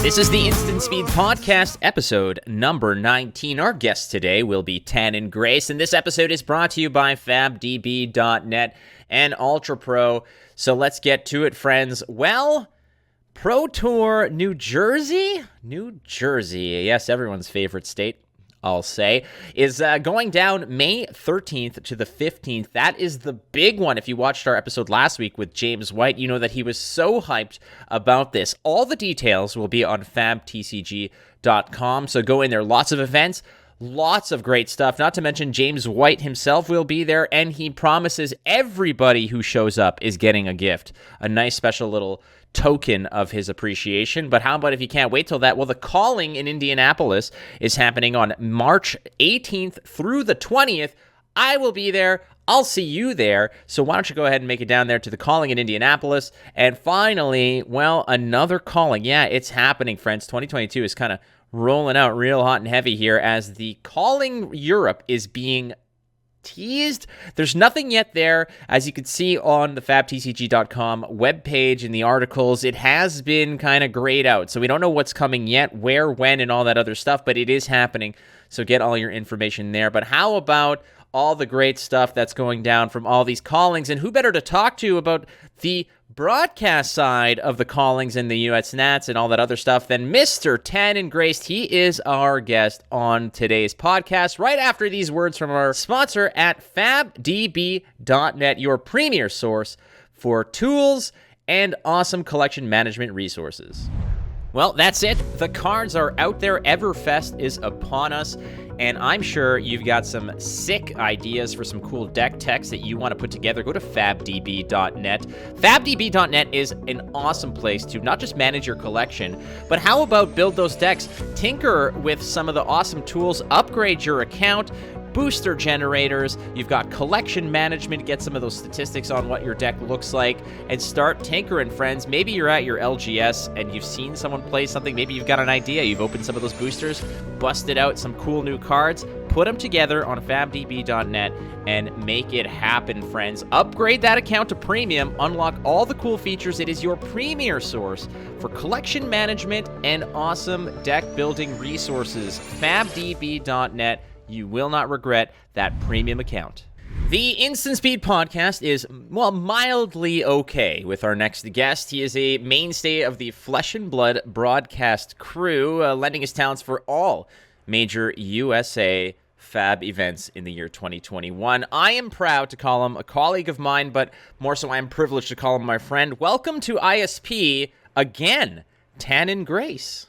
This is the Instant Speed Podcast, episode number 19. Our guest today will be Tannon Grace, and this episode is brought to you by FabDB.net and Ultra Pro. So let's get to it, friends. Well, Pro Tour New Jersey? New Jersey, yes, everyone's favorite state, I'll say, is going down May 13th to the 15th. That is the big one. If you watched our episode last week with James White, you know that he was so hyped about this. All the details will be on fabtcg.com, so go in there. Lots of events, lots of great stuff. Not to mention James White himself will be there, and he promises everybody who shows up is getting a gift. A nice special little token of his appreciation. But how about if you can't wait till that? Well, the Calling in Indianapolis is happening on March 18th through the 20th. I will be there. I'll see you there. So why don't you go ahead and make it down there to the Calling in Indianapolis. And finally, well, another Calling. Yeah, it's happening, friends. 2022 is kind of rolling out real hot and heavy here as the Calling Europe is being teased. There's nothing yet there, as you can see on the fabtcg.com webpage in the articles. It has been kind of grayed out, so we don't know what's coming yet, where, when, and all that other stuff, but it is happening, so get all your information there. But how about all the great stuff that's going down from all these callings, and who better to talk to about the broadcast side of the callings and the US Nats and all that other stuff than Mr. Tannon Grace. He is our guest on today's podcast right after these words from our sponsor at fabdb.net, your premier source for tools and awesome collection management resources. Well, that's it. The cards are out there. Everfest is upon us, and I'm sure you've got some sick ideas for some cool deck techs that you want to put together. Go to fabdb.net. Fabdb.net is an awesome place to not just manage your collection, but how about build those decks, tinker with some of the awesome tools, upgrade your account, booster generators, you've got collection management, get some of those statistics on what your deck looks like, and start tinkering, friends. Maybe you're at your LGS and you've seen someone play something, maybe you've got an idea, you've opened some of those boosters, busted out some cool new cards, put them together on fabdb.net and make it happen, friends. Upgrade that account to premium, unlock all the cool features. It is your premier source for collection management and awesome deck building resources. Fabdb.net. You will not regret that premium account. The Instant Speed Podcast is, well, mildly okay with our next guest. He is a mainstay of the Flesh and Blood broadcast crew, lending his talents for all major USA Fab events in the year 2021. I am proud to call him a colleague of mine, but more so I am privileged to call him my friend. Welcome to ISP again, Tannon Grace.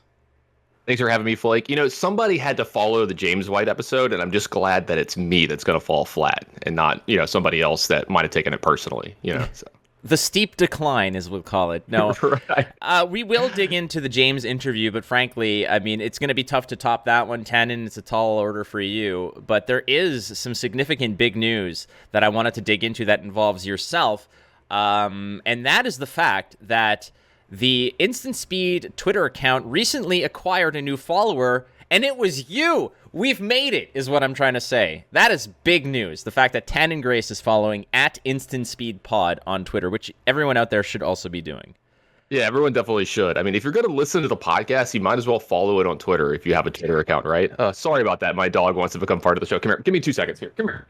Thanks for having me, Flake. You know, somebody had to follow the James White episode, and I'm just glad that it's me that's going to fall flat and not, somebody else that might have taken it personally, So. The steep decline, as we'll call it. No, Right. We will dig into the James interview, but frankly, I mean, it's going to be tough to top that one, Tannon. It's a tall order for you, but there is some significant big news that I wanted to dig into that involves yourself, and that is the fact that the Instant Speed Twitter account recently acquired a new follower, and it was you. We've made it, is what I'm trying to say. That is big news. The fact that Tannon Grace is following at Instant Speed Pod on Twitter, which everyone out there should also be doing. Yeah, everyone definitely should. I mean, if you're going to listen to the podcast, you might as well follow it on Twitter if you have a Twitter account, right? Sorry about that. My dog wants to become part of the show. Come here. Give me 2 seconds here. Come here.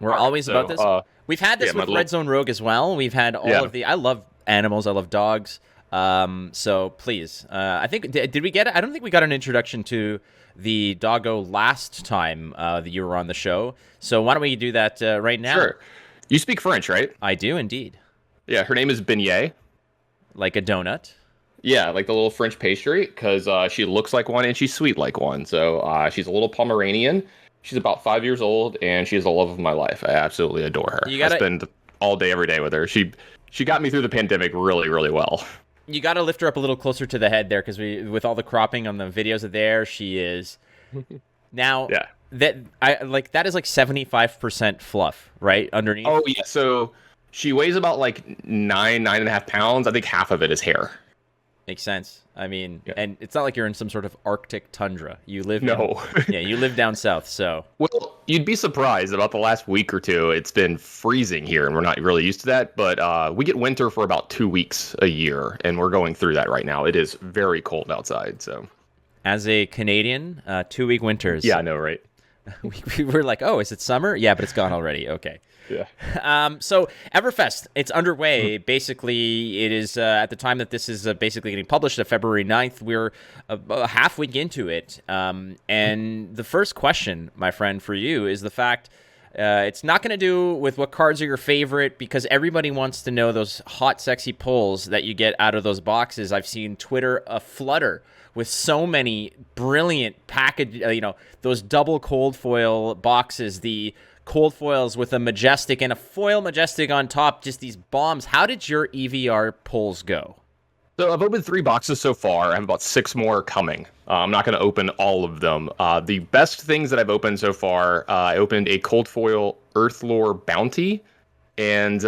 We're always about this. We've had this with Red Zone Rogue as well. We've had all of the... I love animals. I love dogs. So please, I think, did we get it? I don't think we got an introduction to the doggo last time that you were on the show. So why don't we do that right now? Sure. You speak French, right? I do indeed. Yeah, her name is Beignet. Like a donut? Yeah, like the little French pastry, because she looks like one and she's sweet like one. So she's a little Pomeranian. She's about 5 years old, and she is the love of my life. I absolutely adore her. I spend all day, every day with her. She got me through the pandemic really, really well. You got to lift her up a little closer to the head there, because with all the cropping on the videos of there, she is. Now, yeah. that is like 75% fluff, right? Underneath. Oh yeah. So she weighs about like 9.5 pounds. I think half of it is hair. Makes sense. I mean, Yeah. and it's not like you're in some sort of Arctic tundra. You live No. you live down south, so. Well, you'd be surprised about the last week or two. It's been freezing here, and we're not really used to that. But we get winter for about 2 weeks a year, and we're going through that right now. It is very cold outside. So, as a Canadian, 2-week winters. Yeah, I know, right? we were like, oh, is it summer? Yeah, but it's gone already. Okay. Yeah. So Everfest, it's underway. Basically, it is at the time that this is basically getting published, at February 9th. We're a half week into it. And the first question, my friend, for you is the fact it's not going to do with what cards are your favorite, because everybody wants to know those hot, sexy pulls that you get out of those boxes. I've seen Twitter aflutter with so many brilliant package, those double cold foil boxes, the cold foils with a majestic and a foil majestic on top, just these bombs. How did your EVR pulls go? So I've opened 3 boxes so far. I have about 6 more coming. I'm not going to open all of them. The best things that I've opened so far, I opened a cold foil Earthlore Bounty, and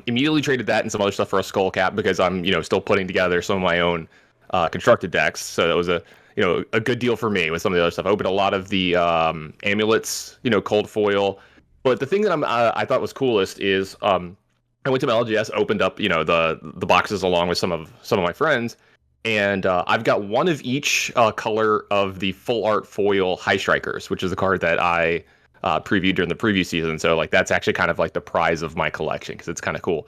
immediately traded that and some other stuff for a skull cap, because I'm still putting together some of my own constructed decks. So that was a good deal for me with some of the other stuff. I opened a lot of the amulets, cold foil. But the thing that I thought was coolest is I went to my LGS, opened up the boxes along with some of my friends, and I've got one of each color of the full art foil High Strikers, which is the card that I previewed during the preview season. So that's actually kind of like the prize of my collection, because it's kind of cool.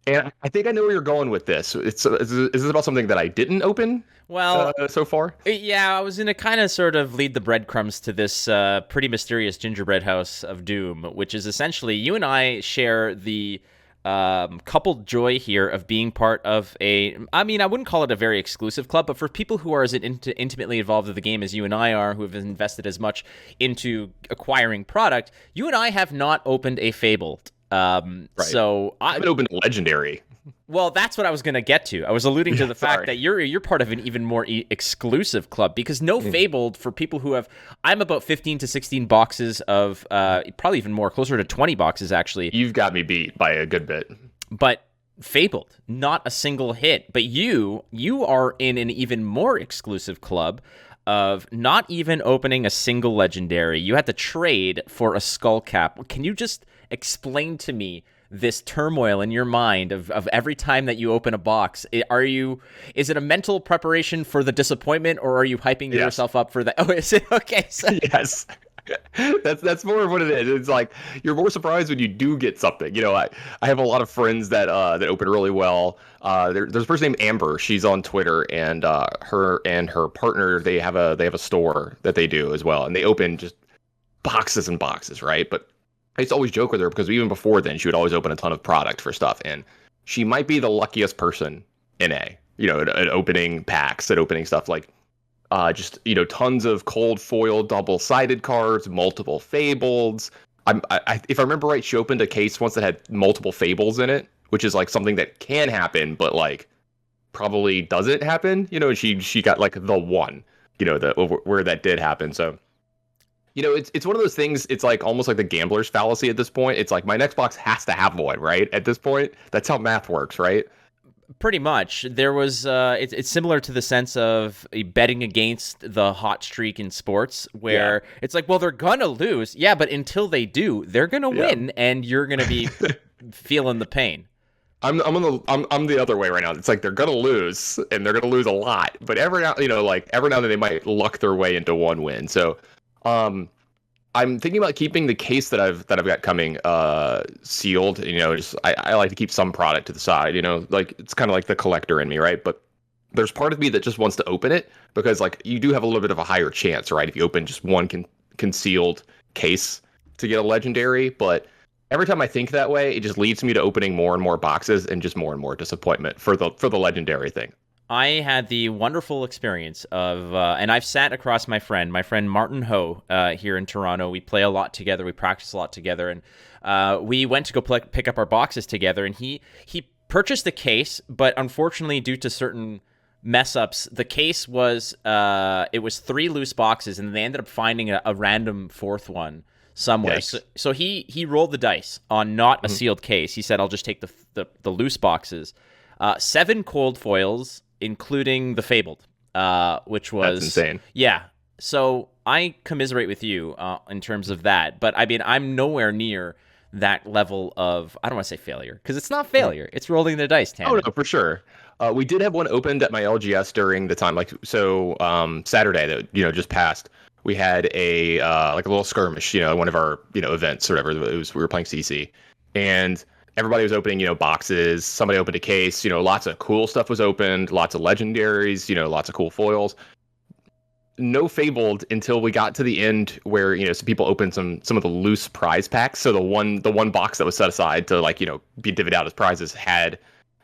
And I think I know where you're going with this. Is this about something that I didn't open? Well, so far? Yeah, I was going to kind of sort of lead the breadcrumbs to this pretty mysterious gingerbread house of doom, which is essentially you and I share the coupled joy here of being part of I wouldn't call it a very exclusive club, but for people who are as intimately involved with the game as you and I are, who have invested as much into acquiring product, you and I have not opened a Fabled. Right. So I haven't opened Legendary. Well, that's what I was going to get to. I was alluding to the fact that you're part of an even more exclusive club, because no Fabled, for people who have, I'm about 15 to 16 boxes of, probably even more, closer to 20 boxes actually. You've got me beat by a good bit. But Fabled, not a single hit. But you are in an even more exclusive club of not even opening a single legendary. You had to trade for a skull cap. Can you just explain to me this turmoil in your mind of every time that you open a box? Is it a mental preparation for the disappointment, or are you hyping yourself up for that? Oh, is it? Okay. So. Yes. That's more of what it is. It's like you're more surprised when you do get something. I have a lot of friends that open really well. There's a person named Amber. She's on Twitter, and her and her partner, they have a store that they do as well, and they open just boxes and boxes, right? But I used to always joke with her, because even before then, she would always open a ton of product for stuff, and she might be the luckiest person in at opening packs, at opening stuff like. Just tons of cold foil double-sided cards, multiple fables. If I remember right, she opened a case once that had multiple fables in it, which is like something that can happen, but like probably doesn't happen. She got like the one, where that did happen. So, it's one of those things. It's like almost like the gambler's fallacy at this point. It's like my next box has to have one, right? At this point, that's how math works, right? Pretty much. There was it's similar to the sense of betting against the hot streak in sports, where it's like, well, they're gonna lose, but until they do, they're gonna win, and you're gonna be feeling the pain. I'm the other way right now. It's like they're gonna lose, and they're gonna lose a lot, but every now and then they might luck their way into one win. So I'm thinking about keeping the case that I've got coming sealed. Just I like to keep some product to the side. Like it's kind of like the collector in me, right? But there's part of me that just wants to open it, because like you do have a little bit of a higher chance, right? If you open just one concealed case to get a legendary. But every time I think that way, it just leads me to opening more and more boxes and just more and more disappointment for the legendary thing. I had the wonderful experience of, and I've sat across my friend Martin Ho, here in Toronto. We play a lot together. We practice a lot together. And we went to go pick up our boxes together. And he purchased the case, but unfortunately, due to certain mess ups, the case was, it was 3 loose boxes, and they ended up finding a random 4th one somewhere. So he rolled the dice on not a sealed case. He said, I'll just take the loose boxes. 7 cold foils including the Fabled, which was... That's insane. Yeah. So I commiserate with you in terms of that. But, I mean, I'm nowhere near that level of... I don't want to say failure, because it's not failure. It's rolling the dice, Tannon. Oh, no, for sure. We did have one opened at my LGS during the time, Saturday that, just passed. We had a little skirmish, one of our, events or whatever. We were playing CC, and everybody was opening, boxes. Somebody opened a case, lots of cool stuff was opened, lots of legendaries, lots of cool foils. No Fabled until we got to the end where, some people opened some of the loose prize packs. So the one box that was set aside to be divvied out as prizes had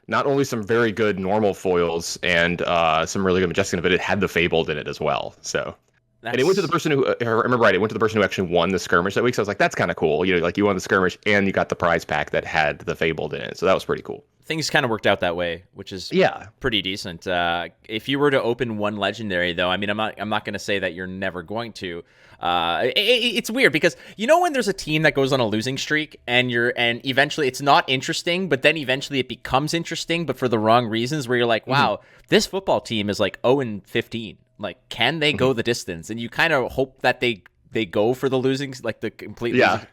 not only some very good normal foils and some really good Majestic, but it had the Fabled in it as well. So, and it went to the person who, if I remember right, it went to the person who actually won the skirmish that week. So I was like, that's kind of cool. You won the skirmish and you got the prize pack that had the Fabled in it. So that was pretty cool. Things kind of worked out that way, which is pretty decent. If you were to open one legendary, though, I mean, I'm not going to say that you're never going to. It's weird because when there's a team that goes on a losing streak and eventually it's not interesting, but then eventually it becomes interesting, but for the wrong reasons, where you're like, wow, this football team is like 0-15. Like, can they go the distance? And you kind of hope that they go for the losing, like the complete. Yeah.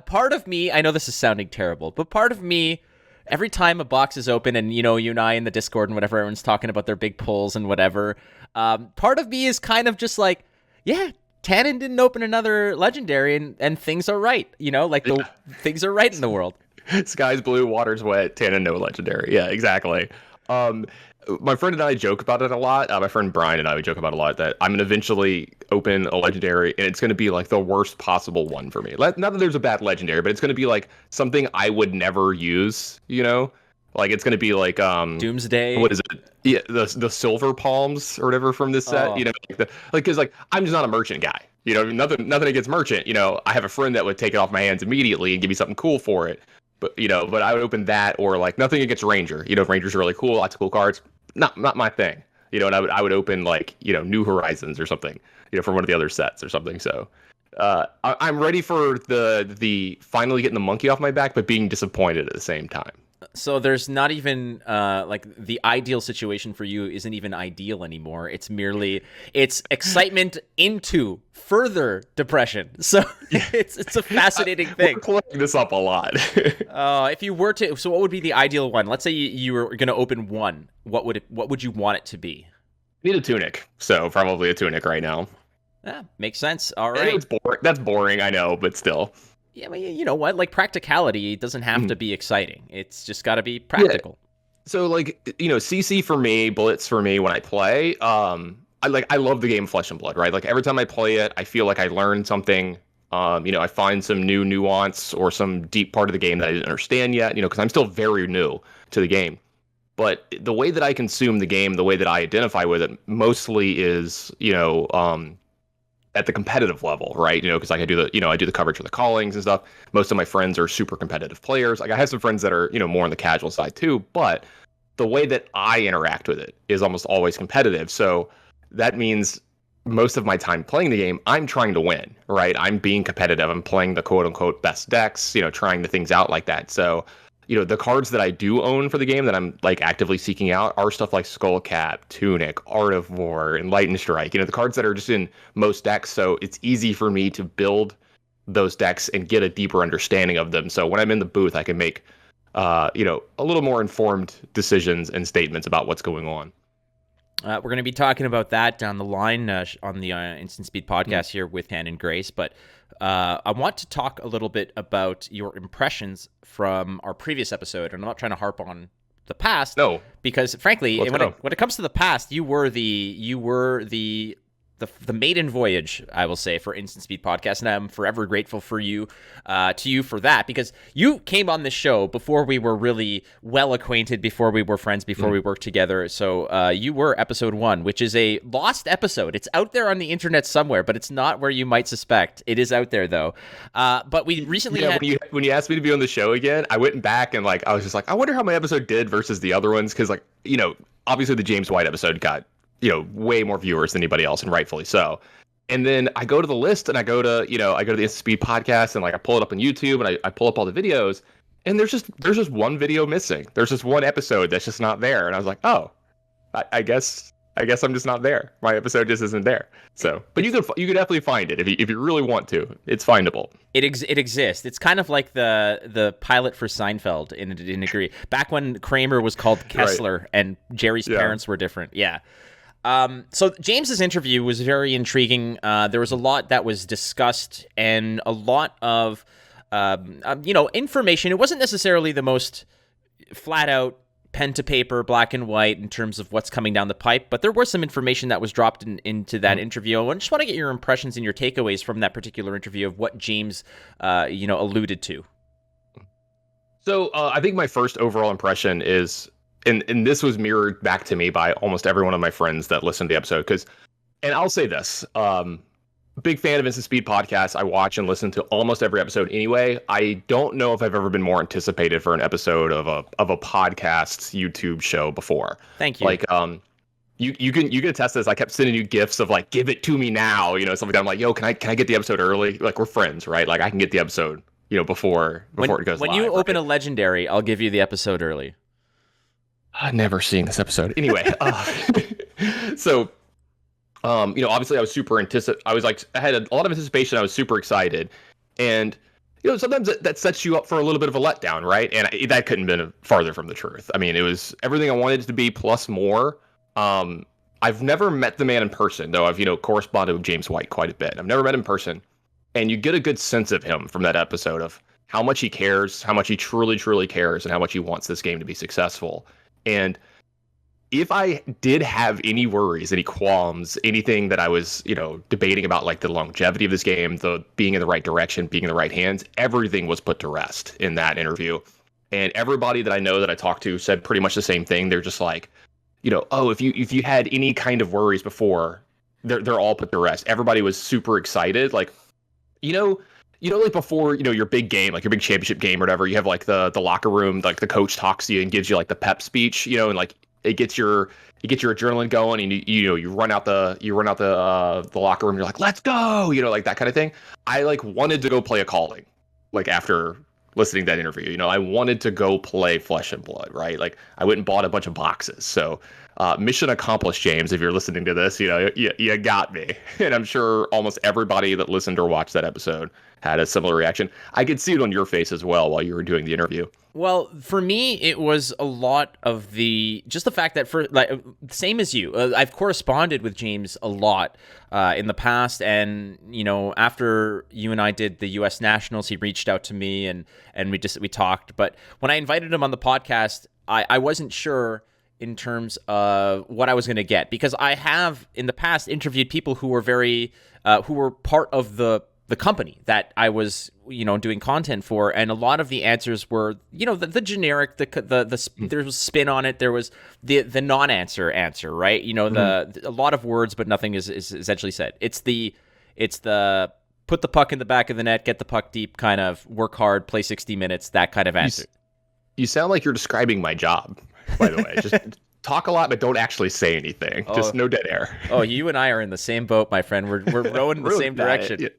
Part of me, I know this is sounding terrible, but part of me, every time a box is open and, you and I in the Discord and whatever, everyone's talking about their big pulls and whatever, part of me is kind of just like, yeah, Tannon didn't open another legendary and things are right. Things are right in the world. Sky's blue, water's wet, Tannon no legendary. Yeah, exactly. My friend and I joke about it a lot. My friend Brian and I, we joke about it a lot that I'm going to eventually open a legendary and it's going to be like the worst possible one for me. Not that there's a bad legendary, but it's going to be like something I would never use, Like it's going to be like Doomsday. What is it? Yeah, the silver palms or whatever from this set, because I'm just not a merchant guy. Nothing against merchant. I have a friend that would take it off my hands immediately and give me something cool for it. But but I would open that, or like nothing against Ranger. If Rangers are really cool, lots of cool cards, not my thing. And I would open like New Horizons or something, from one of the other sets or something. So I'm ready for the finally getting the monkey off my back, but being disappointed at the same time. So there's not even like the ideal situation for you isn't even ideal anymore. It's merely excitement into further depression. So it's a fascinating thing. We're clearing this up a lot. If you were to, so what would be the ideal one? Let's say you were going to open one. What would you want it to be? I need a tunic, so probably a tunic right now. Yeah, makes sense. All right. That's boring, I know, but still. Yeah, well, you know what? Like, practicality doesn't have to be exciting. It's just got to be practical. Yeah. So, CC for me, Blitz for me when I play, I love the game Flesh and Blood, right? Like, every time I play it, I feel like I learn something. I find some new nuance or some deep part of the game that I didn't understand yet, because I'm still very new to the game. But the way that I consume the game, the way that I identify with it, mostly is, at the competitive level, right? Because I do the coverage for the callings and stuff. Most of my friends are super competitive players. Like I have some friends that are, more on the casual side too, but the way that I interact with it is almost always competitive. So that means most of my time playing the game, I'm trying to win, right? I'm being competitive. I'm playing the quote unquote best decks, trying the things out like that. So, the cards that I do own for the game that I'm like actively seeking out are stuff like Skullcap, Tunic, Art of War, Enlightened Strike, the cards that are just in most decks. So it's easy for me to build those decks and get a deeper understanding of them. So when I'm in the booth, I can make, a little more informed decisions and statements about what's going on. We're going to be talking about that down the line on the Instant Speed podcast here with Tannon Grace, but I want to talk a little bit about your impressions from our previous episode, and I'm not trying to harp on the past. No, because frankly, when it comes to the past, you were the maiden voyage, I will say, for Instant Speed Podcast, and I'm forever grateful for you, for that, because you came on this show before we were really well acquainted, before we were friends, before we worked together. So you were episode 1, which is a lost episode. It's out there on the internet somewhere, but it's not where you might suspect. It is out there though. But we recently had... when you asked me to be on the show again, I went back and I was just like, I wonder how my episode did versus the other ones, because obviously the James White episode got way more viewers than anybody else, and rightfully so. And then I go to the list and I go to the Instant Speed podcast and I pull it up on YouTube and I pull up all the videos, and there's just one video missing. There's just one episode that's just not there. And I was like, oh, I guess I'm just not there. My episode just isn't there. So, but you could definitely find it if you really want to. It's findable. It exists. It's kind of like the pilot for Seinfeld in a degree. Back when Kramer was called Kessler right. and Jerry's parents were different. Yeah. So James's interview was very intriguing. There was a lot that was discussed and a lot of information. It wasn't necessarily the most flat out pen to paper, black and white in terms of what's coming down the pipe, but there was some information that was dropped into that interview. I just want to get your impressions and your takeaways from that particular interview of what James, alluded to. So I think my first overall impression is, and this was mirrored back to me by almost every one of my friends that listened to the episode, and I'll say this, big fan of Instant Speed podcasts. I watch and listen to almost every episode anyway. I don't know if I've ever been more anticipated for an episode of a podcast's YouTube show before. Thank you. Like, you can attest this. I kept sending you gifs of like, give it to me now, stuff like that. I'm like, yo, can I get the episode early? Like, we're friends, right? Like, I can get the episode, before it goes live. When you open a legendary, I'll give you the episode early. I've never seen this episode. Anyway, so. Obviously I was super I had a lot of anticipation. I was super excited. And, sometimes that sets you up for a little bit of a letdown, right? And that couldn't have been farther from the truth. I mean, it was everything I wanted it to be plus more. I've never met the man in person, though I've, corresponded with James White quite a bit. I've never met him in person. And you get a good sense of him from that episode of how much he cares, how much he truly, truly cares, and how much he wants this game to be successful. And if I did have any worries, any qualms, anything that I was, debating about, like the longevity of this game, the being in the right direction, being in the right hands, everything was put to rest in that interview. And everybody that I know that I talked to said pretty much the same thing. They're just like, if you had any kind of worries before, they're all put to rest. Everybody was super excited. Like, like before, your big game, like your big championship game or whatever, you have like the locker room, like the coach talks to you and gives you like the pep speech, and like, it gets your adrenaline going, and you run out the locker room. You're like, let's go, like that kind of thing. I like wanted to go play a calling, like after listening to that interview. I wanted to go play Flesh and Blood, right? Like I went and bought a bunch of boxes. So mission accomplished, James. If you're listening to this, you got me. And I'm sure almost everybody that listened or watched that episode had a similar reaction. I could see it on your face as well while you were doing the interview. Well, for me, it was a lot of the fact that same as you, I've corresponded with James a lot in the past, and after you and I did the U.S. Nationals, he reached out to me and we talked. But when I invited him on the podcast, I wasn't sure in terms of what I was going to get, because I have in the past interviewed people who were who were part of the company that I was, doing content for, and a lot of the answers were, the generic, there was spin on it. There was the non-answer, right? A lot of words, but nothing is essentially said. It's the put the puck in the back of the net, get the puck deep, kind of work hard, play 60 minutes, that kind of answer. You sound like you're describing my job, by the way. Just talk a lot, but don't actually say anything. Just no dead air. Oh, you and I are in the same boat, my friend. We're rowing in the same direction. Yeah.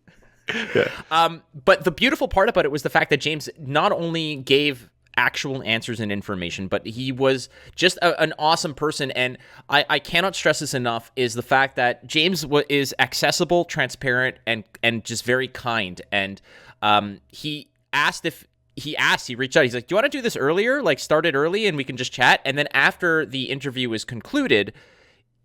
Yeah. But the beautiful part about it was the fact that James not only gave actual answers and information, but he was just an awesome person. And I cannot stress this enough, is the fact that James is accessible, transparent, and just very kind. And he reached out. He's like, do you want to do this earlier? Like, start it early and we can just chat. And then after the interview was concluded,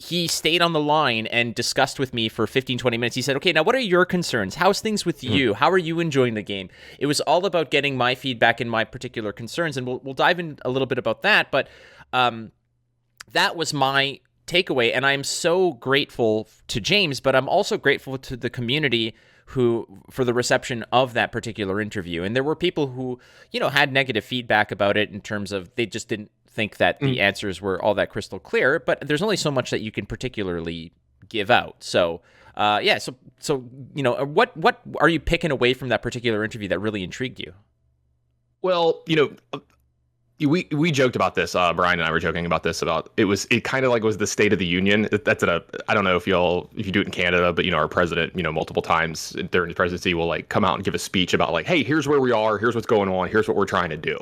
he stayed on the line and discussed with me for 15, 20 minutes. He said, okay, now what are your concerns? How's things with you? How are you enjoying the game? It was all about getting my feedback and my particular concerns, and we'll dive in a little bit about that. But that was my takeaway, and I'm so grateful to James, but I'm also grateful to the community for the reception of that particular interview. And there were people who, had negative feedback about it in terms of they just didn't think that the answers were all that crystal clear, but there's only so much that you can particularly give out. So, what are you picking away from that particular interview that really intrigued you? Well, we joked about this. Brian and I were joking about this. It kind of like was the State of the Union. That's I don't know if you do it in Canada, but our president, multiple times during the presidency will like come out and give a speech about like, hey, here's where we are, here's what's going on, here's what we're trying to do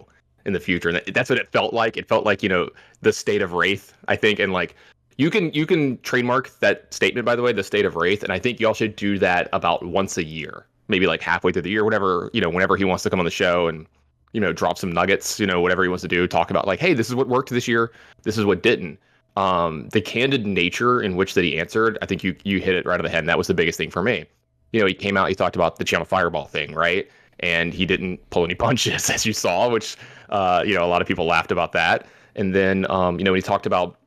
in the future. And that's what it felt like. It felt like, the state of Wraith, I think. And like, You can trademark that statement, by the way, the state of Wraith, and I think y'all should do that about once a year, maybe like halfway through the year, whatever, whenever he wants to come on the show and drop some nuggets, whatever he wants to do, talk about like, hey, this is what worked this year, this is what didn't. The candid nature in which that he answered, I think you hit it right on the head, and that was the biggest thing for me. He came out, he talked about the channel fireball thing, right? And he didn't pull any punches, as you saw, which a lot of people laughed about that. And then when he talked about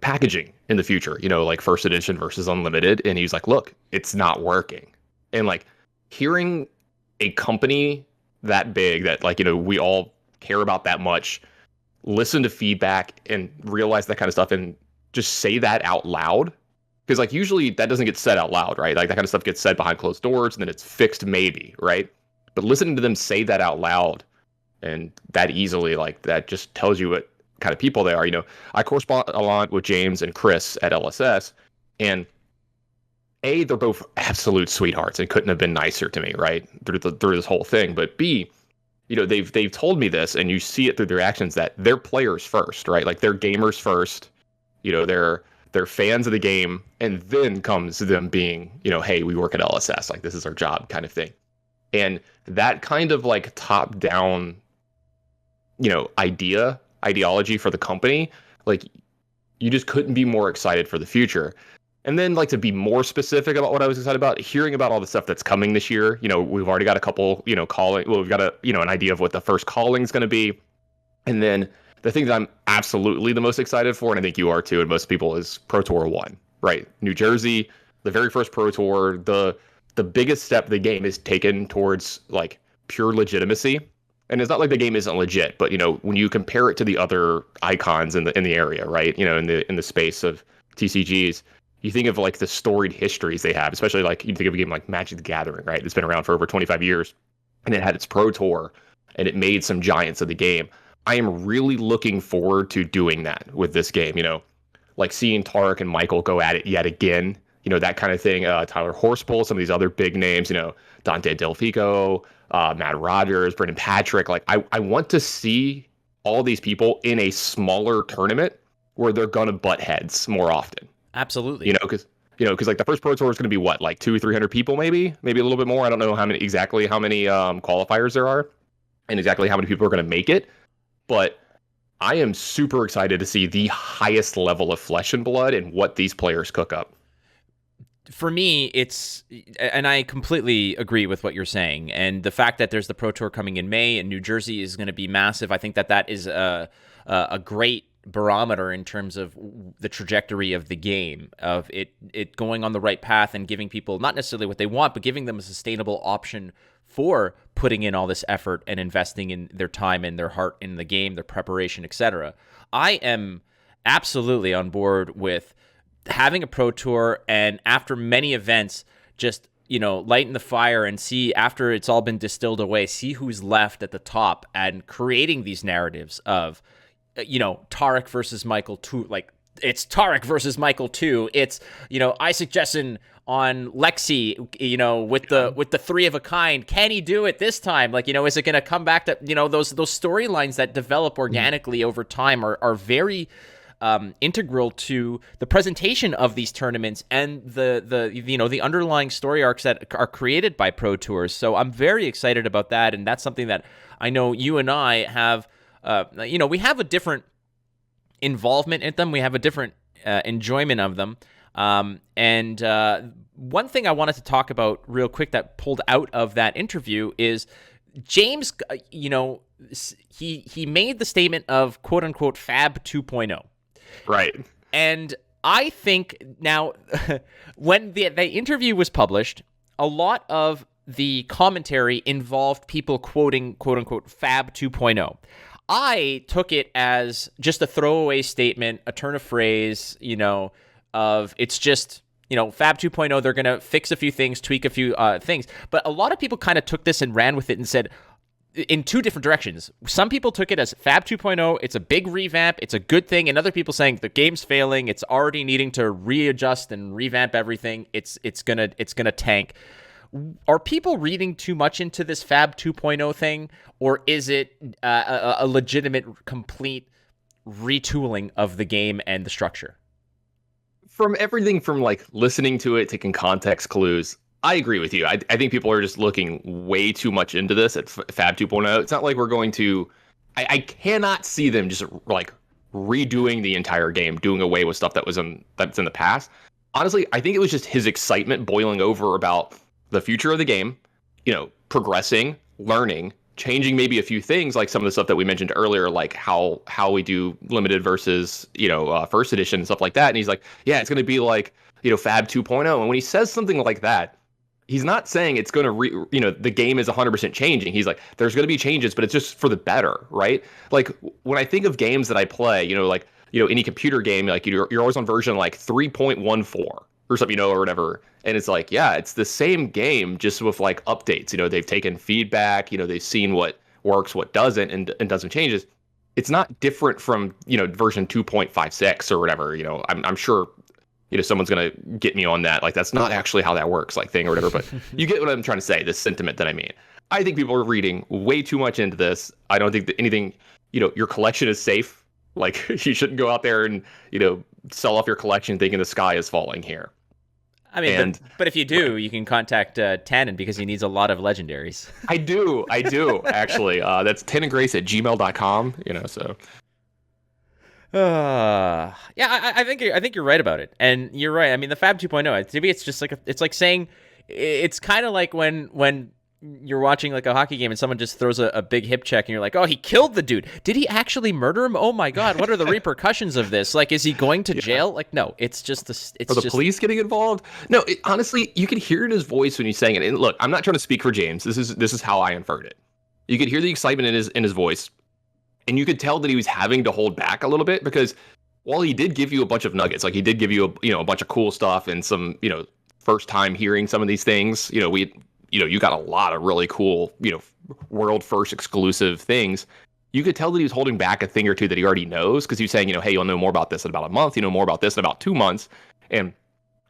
packaging in the future, like first edition versus unlimited, and he's like, look, it's not working. And like hearing a company that big that like we all care about that much listen to feedback and realize that kind of stuff and just say that out loud, because like usually that doesn't get said out loud, right? Like that kind of stuff gets said behind closed doors and then it's fixed maybe, right? But listening to them say that out loud and that easily, like that just tells you what kind of people they are. I correspond a lot with James and Chris at LSS, and A, they're both absolute sweethearts and couldn't have been nicer to me, right, through this whole thing. But B, they've told me this, and you see it through their actions, that they're players first, right? Like they're gamers first. They're fans of the game, and then comes them being, hey, we work at LSS, like this is our job, kind of thing. And that kind of like top down, ideology for the company, like you just couldn't be more excited for the future. And then like to be more specific about what I was excited about, hearing about all the stuff that's coming this year. We've already got a couple, calling. Well, we've got an idea of what the first calling is going to be. And then the thing that I'm absolutely the most excited for, and I think you are too, and most people, is Pro Tour 1, right? New Jersey, the very first Pro Tour, the biggest step the game is taken towards like pure legitimacy. And it's not like the game isn't legit, but when you compare it to the other icons in the area, right? In the space of TCGs, you think of like the storied histories they have, especially like you think of a game like Magic the Gathering, right? It's been around for over 25 years, and it had its Pro Tour, and it made some giants of the game. I am really looking forward to doing that with this game. Like seeing Tarek and Michael go at it yet again. That kind of thing. Tyler Horspool, some of these other big names. Dante Delfico, Matt Rogers, Brendan Patrick. Like I want to see all these people in a smaller tournament where they're gonna butt heads more often. Absolutely. Because like the first Pro Tour is going to be what, like 200-300 people, maybe a little bit more. I don't know how many qualifiers there are, and exactly how many people are going to make it. But I am super excited to see the highest level of flesh and blood and what these players cook up. For me, and I completely agree with what you're saying, and the fact that there's the Pro Tour coming in May and New Jersey is going to be massive. I think that is a great barometer in terms of the trajectory of the game, of it going on the right path and giving people not necessarily what they want, but giving them a sustainable option for putting in all this effort and investing in their time and their heart in the game, their preparation, etc. I am absolutely on board with having a Pro Tour, and after many events, just lighten the fire and see, after it's all been distilled away, see who's left at the top, and creating these narratives of Tarek versus Michael 2, like it's Tarek versus Michael 2. It's, Isaac Jessen on Lexi, with the three of a kind. Can he do it this time? Like, is it going to come back to, those storylines that develop organically over time are very integral to the presentation of these tournaments and the underlying story arcs that are created by Pro Tours. So I'm very excited about that, and that's something that I know you and I have. We have a different involvement in them. We have a different enjoyment of them. And one thing I wanted to talk about real quick that pulled out of that interview is James, he made the statement of quote unquote Fab 2.0. Right. And I think now when the interview was published, a lot of the commentary involved people quoting quote unquote Fab 2.0. I took it as just a throwaway statement, a turn of phrase, of it's just, Fab 2.0, they're going to fix a few things, tweak a few things. But a lot of people kind of took this and ran with it and said, in two different directions. Some people took it as Fab 2.0, it's a big revamp, it's a good thing, and other people saying the game's failing, it's already needing to readjust and revamp everything, it's gonna tank. Are people reading too much into this Fab 2.0 thing, or is it a legitimate, complete retooling of the game and the structure? from everything from like listening to it, taking context clues, I agree with you. I think people are just looking way too much into this at Fab 2.0. It's not like we're going to. I cannot see them just like redoing the entire game, doing away with stuff that's in the past. Honestly, I think it was just his excitement boiling over about the future of the game, progressing, learning, changing maybe a few things, like some of the stuff that we mentioned earlier, like how we do limited versus, first edition and stuff like that. And he's like, yeah, it's going to be like, Fab 2.0. And when he says something like that, he's not saying it's going to, the game is 100% changing. He's like, there's going to be changes, but it's just for the better, right? Like when I think of games that I play, any computer game, like you're always on version like 3.14 or something, or whatever. And it's like, yeah, it's the same game, just with like updates. They've taken feedback, they've seen what works, what doesn't, and done some changes. It's not different from, version 2.56 or whatever. I'm sure, someone's going to get me on that. Like, that's not actually how that works, like thing or whatever. But you get what I'm trying to say, this sentiment that I mean. I think people are reading way too much into this. I don't think that anything, your collection is safe. Like, you shouldn't go out there and, sell off your collection thinking the sky is falling here. I mean, but if you do, you can contact Tannon because he needs a lot of legendaries. I do, actually. That's tannongrace@gmail.com, so. Yeah, I think you're right about it. And you're right. I mean, the Fab 2.0, to me, it's just like, it's like saying, it's kind of like when you're watching like a hockey game and someone just throws a big hip check and you're like, oh, he killed the dude. Did he actually murder him? Oh my God. What are the repercussions of this? Like, is he going to jail? Like, no, it's just Are the police getting involved? No, honestly, you can hear it in his voice when he's saying it. And look, I'm not trying to speak for James. This is how I inferred it. You could hear the excitement in his voice, and you could tell that he was having to hold back a little bit, because while he did give you a bunch of nuggets, like he did give you a bunch of cool stuff and some, first time hearing some of these things, you got a lot of really cool, world first exclusive things. You could tell that he was holding back a thing or two that he already knows, because he was saying, hey, you'll know more about this in about a month, more about this in about 2 months. And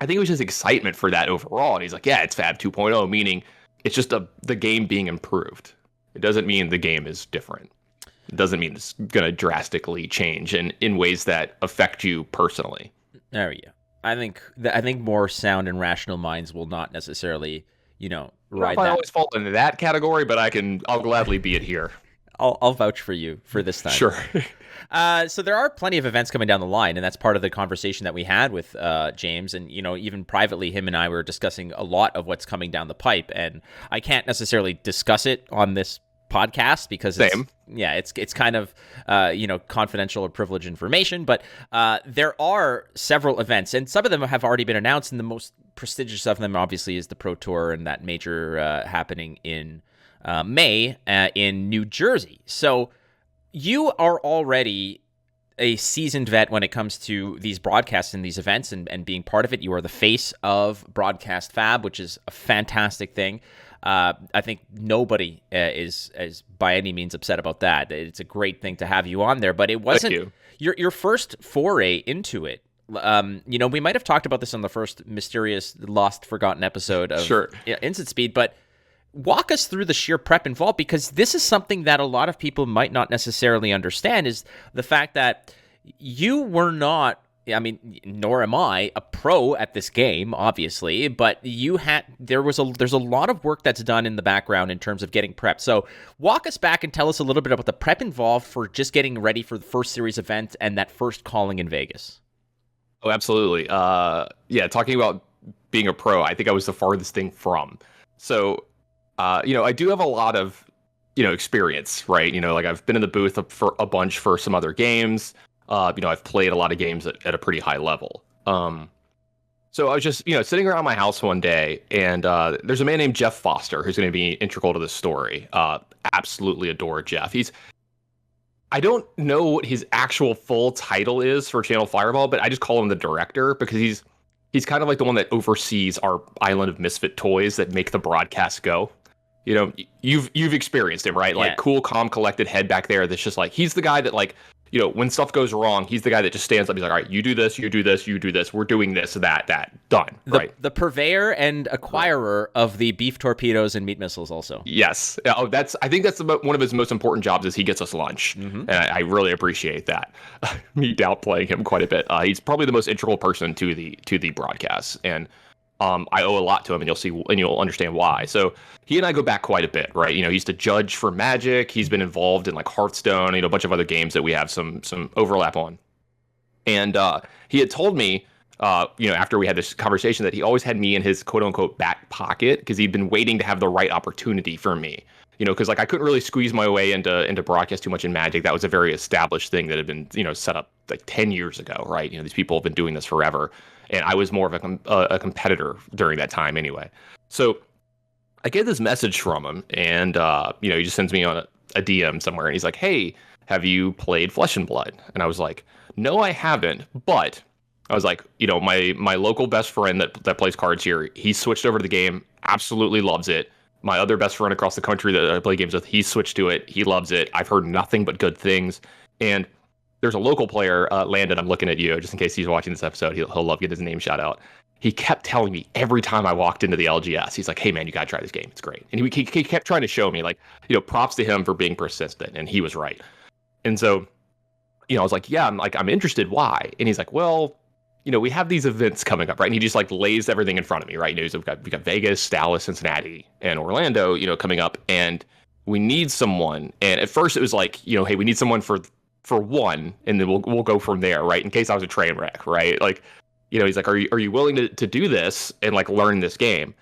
I think it was just excitement for that overall. And he's like, yeah, it's Fab 2.0, meaning it's just the game being improved. It doesn't mean the game is different. It doesn't mean it's going to drastically change in ways that affect you personally. There we go. I think more sound and rational minds will not necessarily, ride that. I always fall into that category, but I'll gladly be it here. I'll vouch for you for this time. Sure. So there are plenty of events coming down the line, and that's part of the conversation that we had with James. And, even privately, him and I were discussing a lot of what's coming down the pipe. And I can't necessarily discuss it on this podcast because it's kind of confidential or privileged information, but there are several events, and some of them have already been announced, and the most prestigious of them obviously is the Pro Tour, and that major happening in May in New Jersey. So you are already a seasoned vet when it comes to these broadcasts and these events and being part of it. You are the face of Broadcast Fab, which is a fantastic thing. I think nobody is by any means upset about that. It's a great thing to have you on there, but it wasn't your first foray into it. We might have talked about this on the first mysterious, lost, forgotten episode of Instant Speed, but walk us through the sheer prep involved, because this is something that a lot of people might not necessarily understand, is the fact that you were not, nor am I, a pro at this game, obviously, but there's a lot of work that's done in the background in terms of getting prepped. So walk us back and tell us a little bit about the prep involved for just getting ready for the first series event and that first calling in Vegas. Oh, absolutely. Talking about being a pro, I think I was the farthest thing from. So, I do have a lot of, experience, right? Like I've been in the booth for a bunch for some other games. I've played a lot of games at a pretty high level. So I was just, sitting around my house one day, and there's a man named Jeff Foster who's going to be integral to this story. Absolutely adore Jeff. I don't know what his actual full title is for Channel Fireball, but I just call him the director, because he's kind of like the one that oversees our island of misfit toys that make the broadcast go. You've experienced him, right? Like cool, calm, collected head back there. That's just like, he's the guy that like when stuff goes wrong, he's the guy that just stands up. He's like, all right, you do this, you do this, you do this. We're doing this, that, done. Right. The purveyor and acquirer of the beef torpedoes and meat missiles also. Yes. Oh, I think that's one of his most important jobs is he gets us lunch. And I really appreciate that. Me downplaying him quite a bit. He's probably the most integral person to the broadcast. And I owe a lot to him, and you'll understand why. So he and I go back quite a bit, right? He used to judge for Magic. He's been involved in like Hearthstone, a bunch of other games that we have some overlap on. And he had told me, after we had this conversation, that he always had me in his quote unquote back pocket because he'd been waiting to have the right opportunity for me. Because like I couldn't really squeeze my way into broadcast too much in Magic. That was a very established thing that had been set up like 10 years ago, right? These people have been doing this forever. And I was more of a competitor during that time anyway. So I get this message from him, and he just sends me on a DM somewhere, and he's like, "Hey, have you played Flesh and Blood?" And I was like, "No, I haven't." But I was like, my local best friend that plays cards here, he switched over to the game, absolutely loves it. My other best friend across the country that I play games with, he switched to it, he loves it. I've heard nothing but good things, and there's a local player, Landon, I'm looking at you, just in case he's watching this episode. He'll love getting his name shout out. He kept telling me every time I walked into the LGS, he's like, "Hey, man, you got to try this game. It's great." And he kept trying to show me, like, props to him for being persistent. And he was right. And so, I was like, "Yeah, I'm interested. Why?" And he's like, "Well, we have these events coming up, right?" And he just like lays everything in front of me, right? We've got Vegas, Dallas, Cincinnati, and Orlando, coming up. And we need someone. And at first it was like, hey, we need someone for one, and then we'll go from there, right? In case I was a train wreck, right? Like, he's like, are you willing to do this and like learn this game?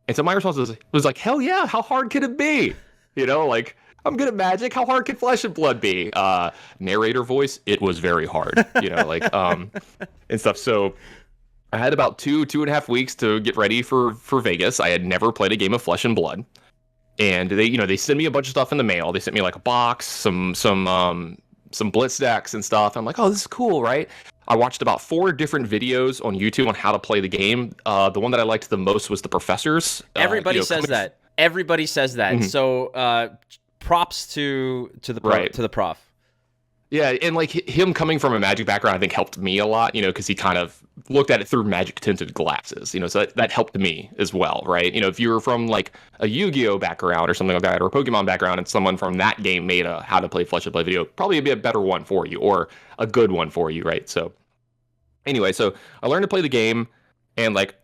And so my response was like, hell yeah, how hard can it be? Like, I'm good at Magic, how hard can Flesh and Blood be? Narrator voice, it was very hard, and stuff. So I had about 2.5 weeks to get ready for Vegas. I had never played a game of Flesh and Blood. And they sent me a bunch of stuff in the mail. They sent me like a box, some blitz decks and stuff. I'm like, oh, this is cool, right? I watched about 4 different videos on YouTube on how to play the game. The one that I liked the most was the professors. Everybody says that. Everybody says that. Mm-hmm. So props to the prof. Yeah, and like him coming from a Magic background, I think helped me a lot, because he kind of looked at it through Magic tinted glasses, so that helped me as well, right? If you were from like a Yu-Gi-Oh background or something like that, or a Pokemon background, and someone from that game made a how to play Flesh and Blood video, probably be a better one for you, or a good one for you, right? So anyway, so I learned to play the game, and like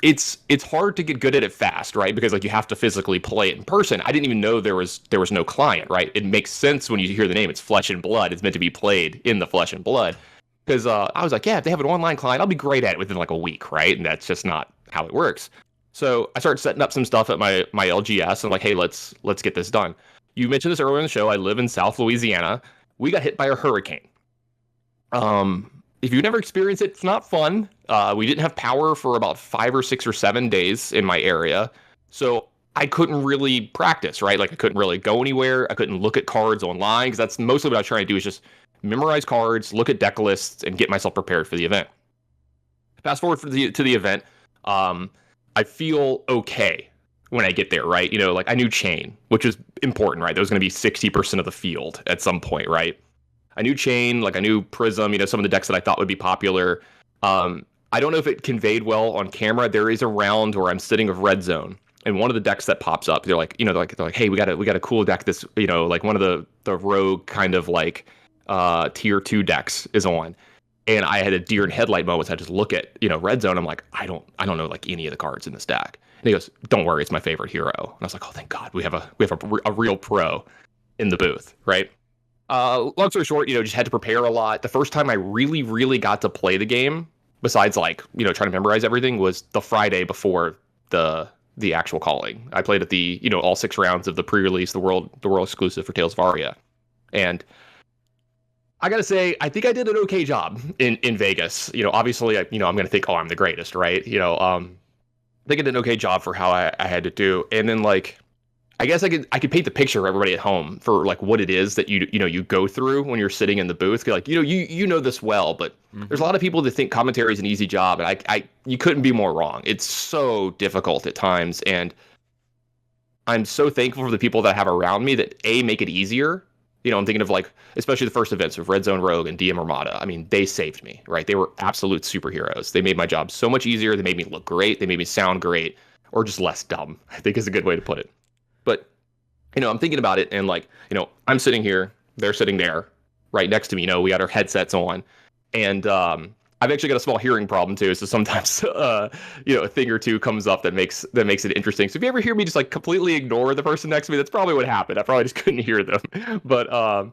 it's hard to get good at it fast, right? Because like you have to physically play it in person. I didn't even know there was no client, right? It makes sense when you hear the name. It's Flesh and Blood. It's meant to be played in the Flesh and Blood. Because I was like, yeah, if they have an online client, I'll be great at it within like a week, right? And that's just not how it works. So I started setting up some stuff at my LGS and like, hey, let's get this done. You mentioned this earlier in the show. I live in South Louisiana. We got hit by a hurricane. If you've never experienced it, it's not fun. We didn't have power for about 5 or 6 or 7 days in my area. So I couldn't really practice, right? Like I couldn't really go anywhere. I couldn't look at cards online because that's mostly what I was trying to do is just memorize cards, look at deck lists, and get myself prepared for the event. Fast forward to the event. I feel okay when I get there, right? Like I knew Chain, which is important, right? There was going to be 60% of the field at some point, right? I knew Chain, like I knew Prism, some of the decks that I thought would be popular. I don't know if it conveyed well on camera. There is a round where I'm sitting of Red Zone, and one of the decks that pops up, they're like, hey, we got a cool deck. This, like one of the rogue kind of like tier 2 decks is on, and I had a deer in headlight moment. I just look at Red Zone. I'm like, I don't know like any of the cards in this deck. And he goes, "Don't worry, it's my favorite hero." And I was like, oh, thank God, we have a real pro in the booth, right? Long story short, just had to prepare a lot. The first time I really, really got to play the game, besides like, trying to memorize everything, was the Friday before the actual calling. I played at the, all 6 rounds of the pre-release, the world exclusive for Tales of Aria. And I gotta say, I think I did an okay job in Vegas. Obviously, I'm gonna think, oh, I'm the greatest, right? I think I did an okay job for how I had to do. And then like, I guess I could paint the picture for everybody at home for like what it is that you go through when you're sitting in the booth. Like you know this well, but there's a lot of people that think commentary is an easy job, and you couldn't be more wrong. It's so difficult at times, and I'm so thankful for the people that I have around me that make it easier, I'm thinking of like, especially the first events of Red Zone Rogue and DM Armada. I mean, they saved me, right? They were absolute superheroes. They made my job so much easier. They made me look great. They made me sound great, or just less dumb, I think is a good way to put it. But, I'm thinking about it and like, I'm sitting here, they're sitting there right next to me. We got our headsets on, and I've actually got a small hearing problem too, so sometimes a thing or two comes up that makes it interesting. So if you ever hear me just like completely ignore the person next to me, that's probably what happened. I probably just couldn't hear them. But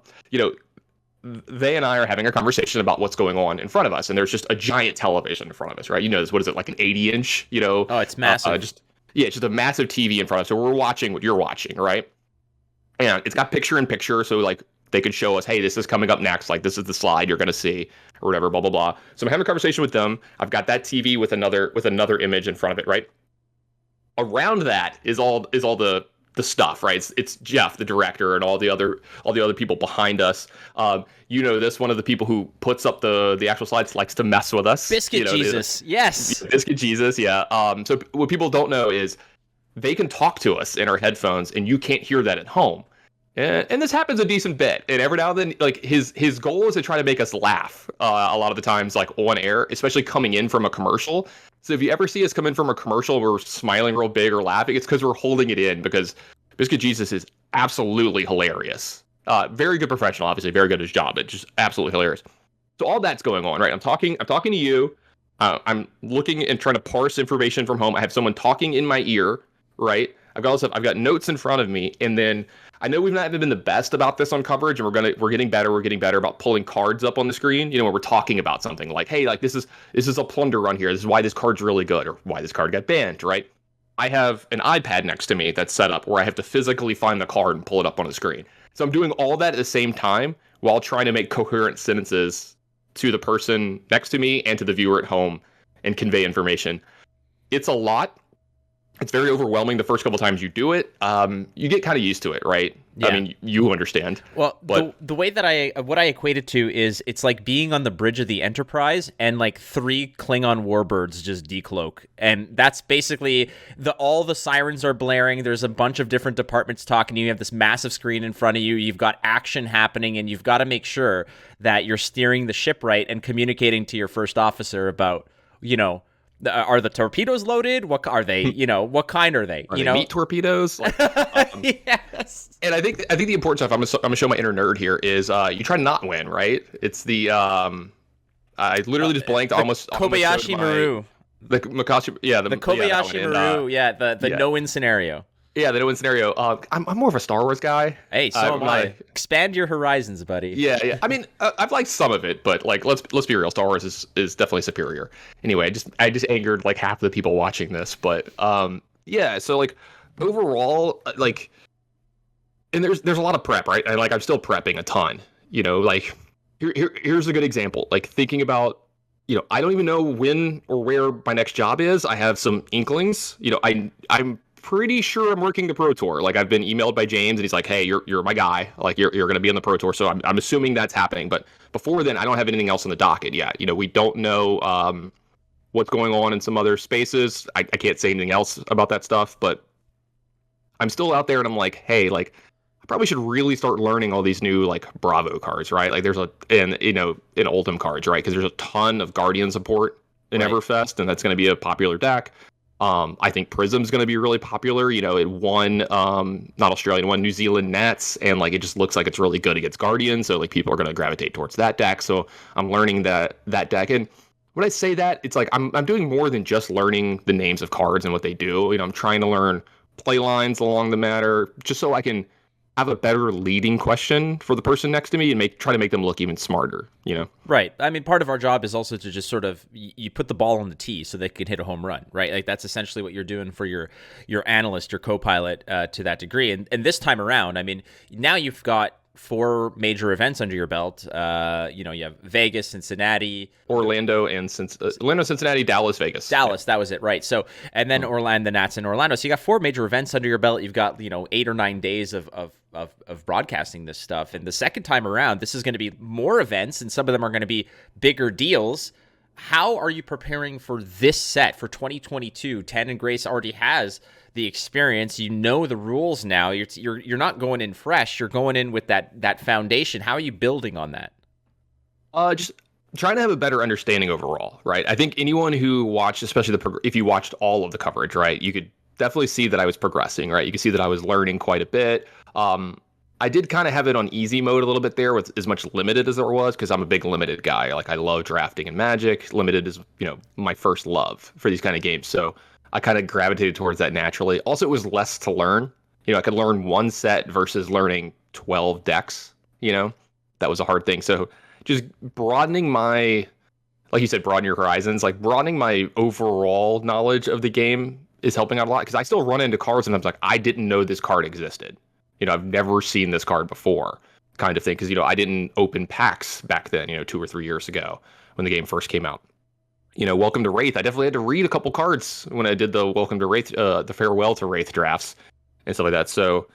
they and I are having a conversation about what's going on in front of us, and there's just a giant television in front of us, right? What is it, like an 80-inch? Oh, it's massive. It's just a massive TV in front of us. So we're watching what you're watching, right? And it's got picture-in-picture, so like they could show us, hey, this is coming up next. Like, this is the slide you're going to see or whatever, blah, blah, blah. So I'm having a conversation with them. I've got that TV with another image in front of it, right? Around that is all the stuff, right? It's Jeff, the director, and all the other people behind us. This one of the people who puts up the actual slides likes to mess with us. Biscuit Jesus, yes. Biscuit Jesus, yeah. So what people don't know is they can talk to us in our headphones, and you can't hear that at home. And this happens a decent bit. And every now and then, like his goal is to try to make us laugh a lot of the times, like on air, especially coming in from a commercial. So if you ever see us come in from a commercial, we're smiling real big or laughing, it's because we're holding it in, because Biscuit Jesus is absolutely hilarious. Very good professional, obviously, very good at his job. It's just absolutely hilarious. So all that's going on, right? I'm talking to you. I'm looking and trying to parse information from home. I have someone talking in my ear, right? I've got notes in front of me, and then I know we've not been the best about this on coverage, and we're getting better. We're getting better about pulling cards up on the screen. When we're talking about something like, hey, like this is a plunder run here. This is why this card's really good, or why this card got banned, right? I have an iPad next to me that's set up where I have to physically find the card and pull it up on the screen. So I'm doing all that at the same time while trying to make coherent sentences to the person next to me and to the viewer at home and convey information. It's a lot. It's very overwhelming the first couple times you do it. You get kind of used to it, right? Yeah. I mean, you understand. Well, but the way that what I equate it to is it's like being on the bridge of the Enterprise and like 3 Klingon warbirds just decloak. And that's basically all the sirens are blaring. There's a bunch of different departments talking to you. You have this massive screen in front of you. You've got action happening, and you've got to make sure that you're steering the ship right and communicating to your first officer about, are the torpedoes loaded? What are they? What kind are they? Are they meat torpedoes? Like, yes. And I think the important stuff, I'm gonna show my inner nerd here, is you try to not win, right? It's the I literally just blanked almost Kobayashi Maru. The Kobayashi, yeah, the Kobayashi Maru, the no-win scenario. Yeah, the no-win scenario. I'm more of a Star Wars guy. Hey, so am I. Expand your horizons, buddy. Yeah. I mean, I've liked some of it, but like, let's be real. Star Wars is definitely superior. Anyway, I just angered like half the people watching this, but yeah. So like overall, like, and there's a lot of prep, right? I'm still prepping a ton. Like here's a good example. Like thinking about, I don't even know when or where my next job is. I have some inklings. I'm pretty sure I'm working the Pro Tour. Like I've been emailed by James, and he's like, "Hey, you're my guy. Like you're going to be on the Pro Tour." So I'm assuming that's happening. But before then, I don't have anything else on the docket yet. We don't know what's going on in some other spaces. I can't say anything else about that stuff. But I'm still out there, and I'm like, hey, like I probably should really start learning all these new like Bravo cards, right? Like there's in Oldhim cards, right? Because there's a ton of Guardian support in Everfest, and that's going to be a popular deck. I think Prism's going to be really popular. It won, not Australian, won New Zealand Nats, and like it just looks like it's really good against Guardian. So like people are going to gravitate towards that deck. So I'm learning that deck. And when I say that, it's like I'm doing more than just learning the names of cards and what they do. I'm trying to learn play lines along the matter, just so I can have a better leading question for the person next to me and try to make them look even smarter, Right. I mean, part of our job is also to just sort of, you put the ball on the tee so they can hit a home run, right? Like that's essentially what you're doing for your analyst, your co-pilot to that degree. And this time around, I mean, now you've got 4 major events under your belt. You have Vegas, Cincinnati, Orlando, Cincinnati, Dallas, Vegas. Dallas, that was it, right? So, and then Orlando, the Nats in Orlando. So you got 4 major events under your belt. You've got 8 or 9 days of broadcasting this stuff. And the second time around, this is going to be more events, and some of them are going to be bigger deals. how are you preparing for this set for 2022? Tannon Grace already has the experience. You know the rules now. You're not going in fresh. You're going in with that foundation. How are you building on that? Just trying to have a better understanding overall, right? I think anyone who watched, especially if you watched all of the coverage, right, you could definitely see that I was progressing, right? You could see that I was learning quite a bit. I did kind of have it on easy mode a little bit there with as much limited as there was, because I'm a big limited guy. Like, I love drafting and Magic. Limited is, my first love for these kind of games. So I kind of gravitated towards that naturally. Also, it was less to learn. I could learn one set versus learning 12 decks, that was a hard thing. So just broadening my, like you said, broaden your horizons, like broadening my overall knowledge of the game is helping out a lot, because I still run into cards and I'm like, I didn't know this card existed. I've never seen this card before, kind of thing, because, I didn't open packs back then, 2 or 3 years ago when the game first came out. Welcome to Wraith. I definitely had to read a couple cards when I did the Welcome to Wraith, the Farewell to Wraith drafts and stuff like that. So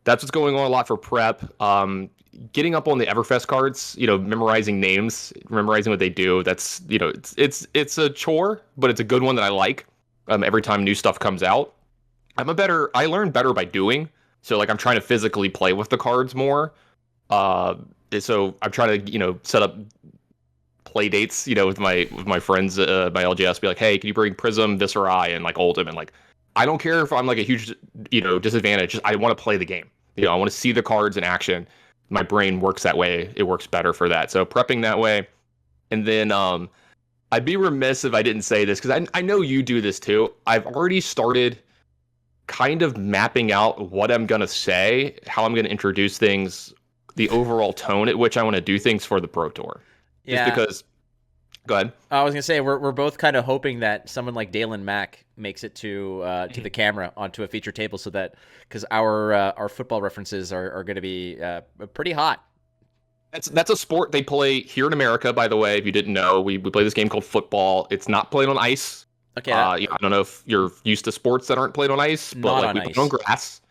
that's what's going on a lot for prep. Getting up on the Everfest cards, memorizing names, memorizing what they do. That's, it's a chore, but it's a good one that I like. Every time new stuff comes out, I learn better by doing. So, like, I'm trying to physically play with the cards more. So I'm trying to, set up play dates, with my friends, my LGS, be like, hey, can you bring Prism, Viscera, and like Oldhim? And like, I don't care if I'm like a huge, disadvantage. Just, I want to play the game. I want to see the cards in action. My brain works that way. It works better for that. So prepping that way. And then I'd be remiss if I didn't say this, because I know you do this too. I've already started kind of mapping out what I'm going to say, how I'm going to introduce things, the overall tone at which I want to do things for the Pro Tour. Yeah. Just because, go ahead. I was going to say, we're both kind of hoping that someone like Dalen Mack makes it to the camera onto a feature table, so that, because our football references are going to be pretty hot. That's a sport they play here in America, by the way, if you didn't know. We play this game called football. It's not played on ice. Okay. I don't know if you're used to sports that aren't played on ice, but like, we play on grass,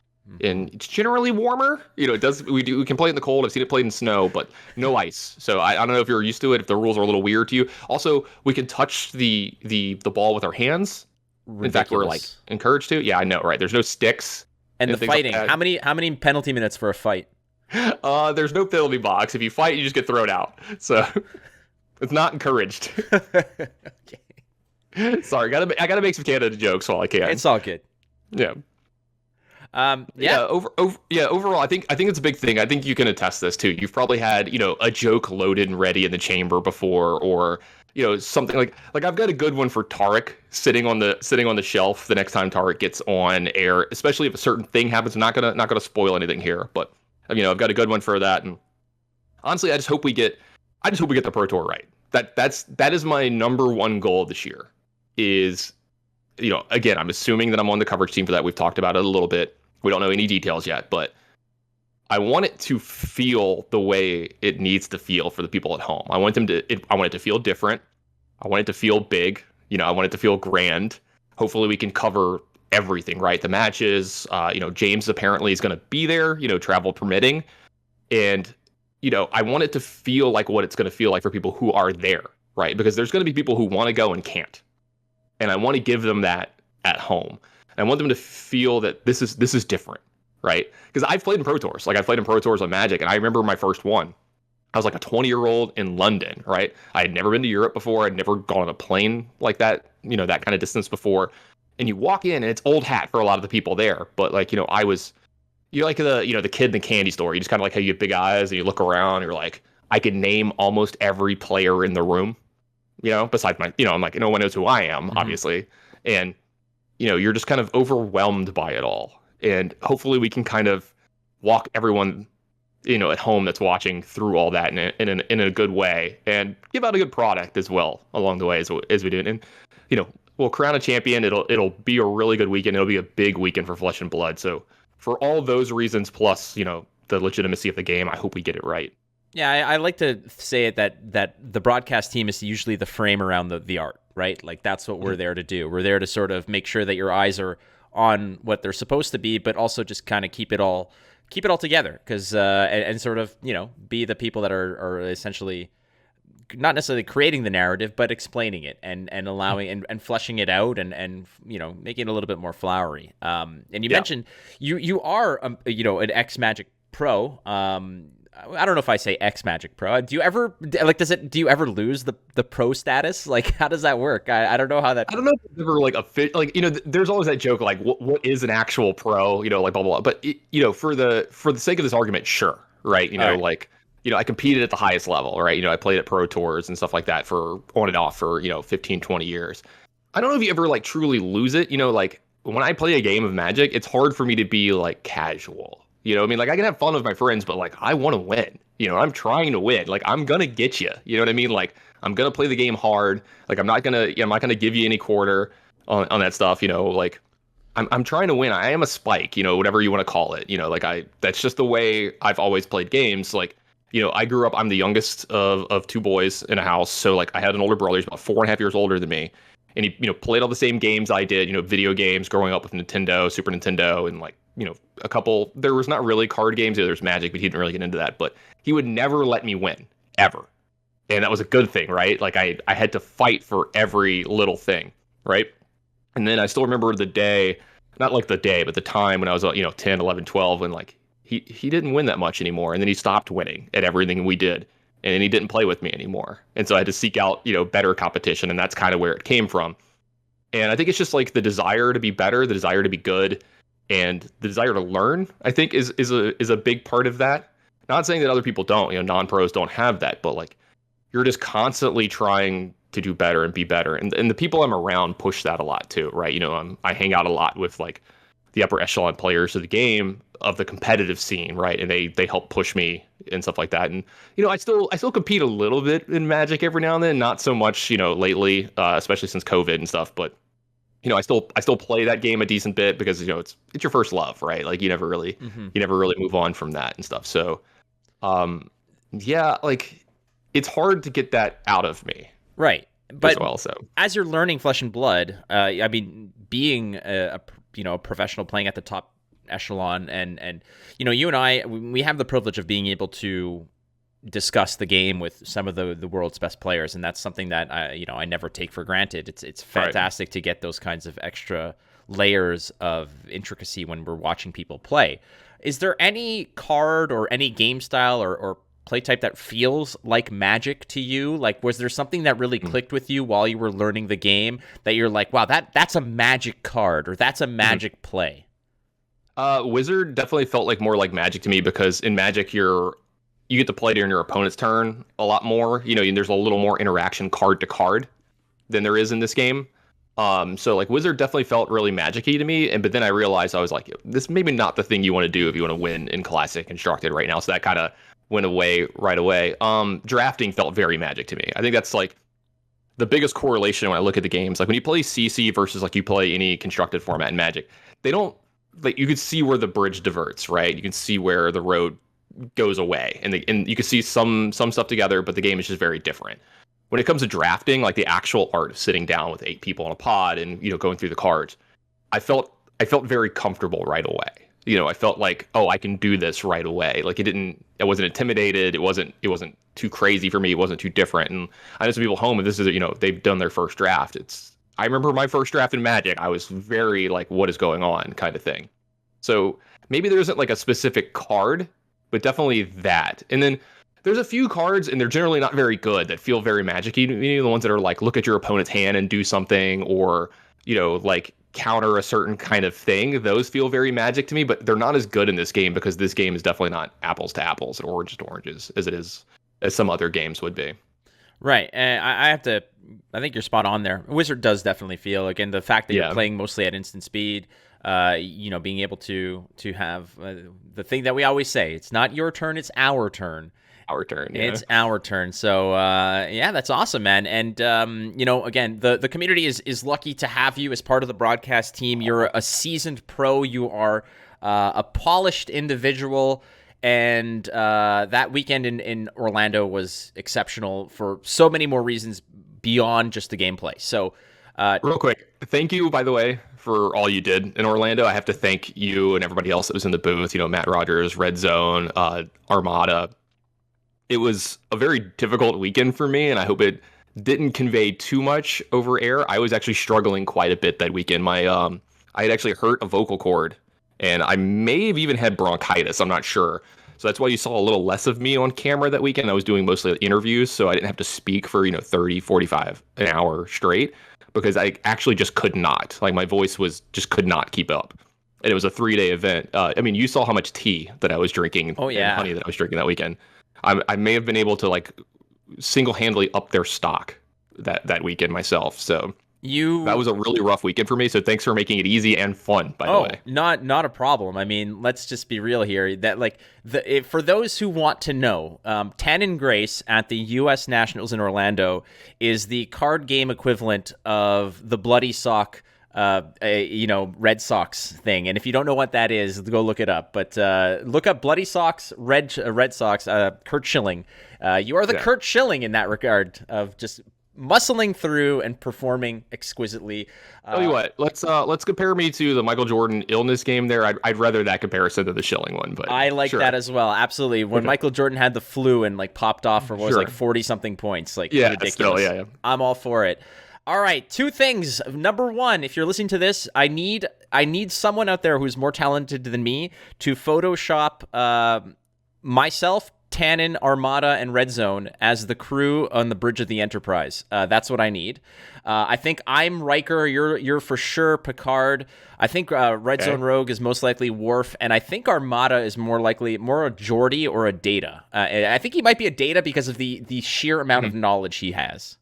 and it's generally warmer. We can play it in the cold. I've seen it played in snow, but no ice. So I don't know if you're used to it, if the rules are a little weird to you. Also, we can touch the ball with our hands. Ridiculous. In fact, we're like encouraged to. Yeah, I know, right? There's no sticks. And the fighting. Like, how many penalty minutes for a fight? There's no penalty box. If you fight, you just get thrown out. So it's not encouraged. Okay. Sorry, I gotta make some Canada jokes while I can. It's all good. Yeah. Yeah. Overall, I think it's a big thing. I think you can attest this too. You've probably had, a joke loaded and ready in the chamber before, or something like I've got a good one for Tarek sitting on the shelf the next time Tarek gets on air, especially if a certain thing happens. I'm not gonna spoil anything here, but I've got a good one for that. And honestly, I just hope we get the Pro Tour right. That is my number one goal this year. Is, again, I'm assuming that I'm on the coverage team for that. We've talked about it a little bit. We don't know any details yet, but I want it to feel the way it needs to feel for the people at home. I want it to feel different. I want it to feel big. I want it to feel grand. Hopefully we can cover everything, right? The matches, James apparently is going to be there, travel permitting. And, I want it to feel like what it's going to feel like for people who are there, right? Because there's going to be people who want to go and can't. And I want to give them that at home. And I want them to feel that this is different, right? Because I've played in Pro Tours. Like, I've played in Pro Tours on Magic, and I remember my first one. I was like a 20-year-old in London, right? I had never been to Europe before. I'd never gone on a plane like that, that kind of distance before. And you walk in, and it's old hat for a lot of the people there. But like, I was, like the kid in the candy store. You just kind of like how you have big eyes, and you look around, and you're like, I could name almost every player in the room. Besides my, I'm like, no one knows who I am, obviously. And, you're just kind of overwhelmed by it all. And hopefully we can kind of walk everyone, at home that's watching through all that in a good way, and give out a good product as well along the way as we do it. And, we'll crown a champion. It'll be a really good weekend. It'll be a big weekend for Flesh and Blood. So for all those reasons, plus, the legitimacy of the game, I hope we get it right. Yeah, I like to say it that the broadcast team is usually the frame around the art, right? Like, that's what we're there to do. We're there to sort of make sure that your eyes are on what they're supposed to be, but also just kind of keep it all together, because and sort of be the people that are essentially not necessarily creating the narrative, but explaining it and allowing and fleshing it out and making it a little bit more flowery. And you mentioned you are an ex Magic pro. I don't know if I say ex Magic pro. Do you ever do you ever lose the pro status? Like, how does that work? I don't know how that. I don't know if it's ever like a fit. Like, there's always that joke like what is an actual pro? Like blah blah blah. But for the sake of this argument, sure, right? Like. I competed at the highest level, right? I played at pro tours and stuff like that for on and off for, 15, 20 years. I don't know if you ever like truly lose it. Like when I play a game of Magic, it's hard for me to be like casual. I mean, like I can have fun with my friends, but like I want to win. I'm trying to win. Like I'm gonna get you. You know what I mean? Like I'm gonna play the game hard. Like I'm not gonna give you any quarter on that stuff. Like I'm trying to win. I am a spike. Whatever you want to call it. That's just the way I've always played games. Like. I grew up, I'm the youngest of two boys in a house. So like I had an older brother, he's about 4.5 years older than me. And he, played all the same games I did, video games growing up with Nintendo, Super Nintendo, and like, a couple, there was not really card games. There's Magic, but he didn't really get into that. But he would never let me win, ever. And that was a good thing, right? Like I had to fight for every little thing, right? And then I still remember the day, not like the day, but the time when I was, 10, 11, 12, and like, he didn't win that much anymore. And then he stopped winning at everything we did. And then he didn't play with me anymore. And so I had to seek out, better competition. And that's kind of where it came from. And I think it's just like the desire to be better, the desire to be good, and the desire to learn, I think is a big part of that. Not saying that other people don't, non-pros don't have that, but like you're just constantly trying to do better and be better. And the people I'm around push that a lot too, right? I hang out a lot with like the upper echelon players of the game, of the competitive scene, right? And they help push me and stuff like that. And I still compete a little bit in Magic every now and then, not so much lately, especially since COVID and stuff. But I still play that game a decent bit because it's your first love, right? Like you never really move on from that and stuff. So like it's hard to get that out of me, right? But as well, so as you're learning Flesh and Blood, I mean, being a professional playing at the top echelon, and you and I, we have the privilege of being able to discuss the game with some of the world's best players, and that's something that I never take for granted. It's fantastic to get those kinds of extra layers of intricacy when we're watching people play. Is there any card or any game style or play type that feels like Magic to you? Like, was there something that really clicked with you while you were learning the game that you're like, wow, that's a Magic card, or that's a Magic play? Wizard definitely felt like more like Magic to me, because in Magic you get to play during your opponent's turn a lot more. There's a little more interaction card to card than there is in this game. So like Wizard definitely felt really Magic-y to me, but then I realized I was like, this maybe not the thing you want to do if you want to win in Classic Constructed right now. So that kind of went away right away. Drafting felt very Magic to me. I think that's like the biggest correlation when I look at the games. Like when you play CC versus like you play any constructed format in Magic, they don't, like, you could see where the bridge diverts, right? You can see where the road goes away, and you can see some stuff together, but the game is just very different. When it comes to drafting, like the actual art of sitting down with 8 people in a pod and going through the cards, I felt very comfortable right away. I felt like, oh, I can do this right away. Like I wasn't intimidated. It wasn't too crazy for me. It wasn't too different. And I know some people home, and this is they've done their first draft. I remember my first draft in Magic. I was very like, what is going on kind of thing. So maybe there isn't like a specific card, but definitely that. And then there's a few cards, and they're generally not very good, that feel very Magic-y. The ones that are like, look at your opponent's hand and do something, or like counter a certain kind of thing. Those feel very Magic to me, but they're not as good in this game, because this game is definitely not apples to apples and oranges to oranges as some other games would be. Right. And I think you're spot on there. Wizard does definitely feel, again, the fact that you're playing mostly at instant speed, being able to have the thing that we always say, it's not your turn, it's our turn. Our turn. Yeah. It's our turn. So, that's awesome, man. And, again, the community is lucky to have you as part of the broadcast team. You're a seasoned pro. You are a polished individual. And that weekend in Orlando was exceptional for so many more reasons beyond just the gameplay. So, real quick, thank you, by the way, for all you did in Orlando. I have to thank you and everybody else that was in the booth. Matt Rogers, Red Zone, Armada. it was a very difficult weekend for me, and I hope it didn't convey too much over air. I was actually struggling quite a bit that weekend. I had actually hurt a vocal cord, and I may have even had bronchitis. I'm not sure. So that's why you saw a little less of me on camera that weekend. I was doing mostly interviews, so I didn't have to speak for, 30, 45 an hour straight, because I actually just could not. Like, my voice could not keep up. And it was a 3-day event. You saw how much tea that I was drinking. Oh, yeah. And honey that I was drinking that weekend. I may have been able to, like, single-handedly up their stock that weekend myself. So that was a really rough weekend for me. So thanks for making it easy and fun, by the way. Not a problem. I mean, let's just be real here. That for those who want to know, Tannon Grace at the U.S. Nationals in Orlando is the card game equivalent of the Bloody Sock, Red Sox thing. And if you don't know what that is, go look it up. But look up Bloody Sox, Red Sox, Curt Schilling. You are the Curt Schilling in that regard of just muscling through and performing exquisitely. Tell you what, let's compare me to the Michael Jordan illness game there. I'd rather that comparison to the Schilling one, but I like that as well. Absolutely. When Michael Jordan had the flu and like popped off for 40 something points, ridiculous. Still, I'm all for it. All right, 2 things. Number 1, if you're listening to this, I need someone out there who's more talented than me to Photoshop myself, Tannon, Armada, and Red Zone as the crew on the bridge of the Enterprise. That's what I need. I think I'm Riker. You're for sure Picard. I think Red Zone Rogue is most likely Worf, and I think Armada is more likely a Geordi or a Data. I think he might be a Data because of the sheer amount of knowledge he has.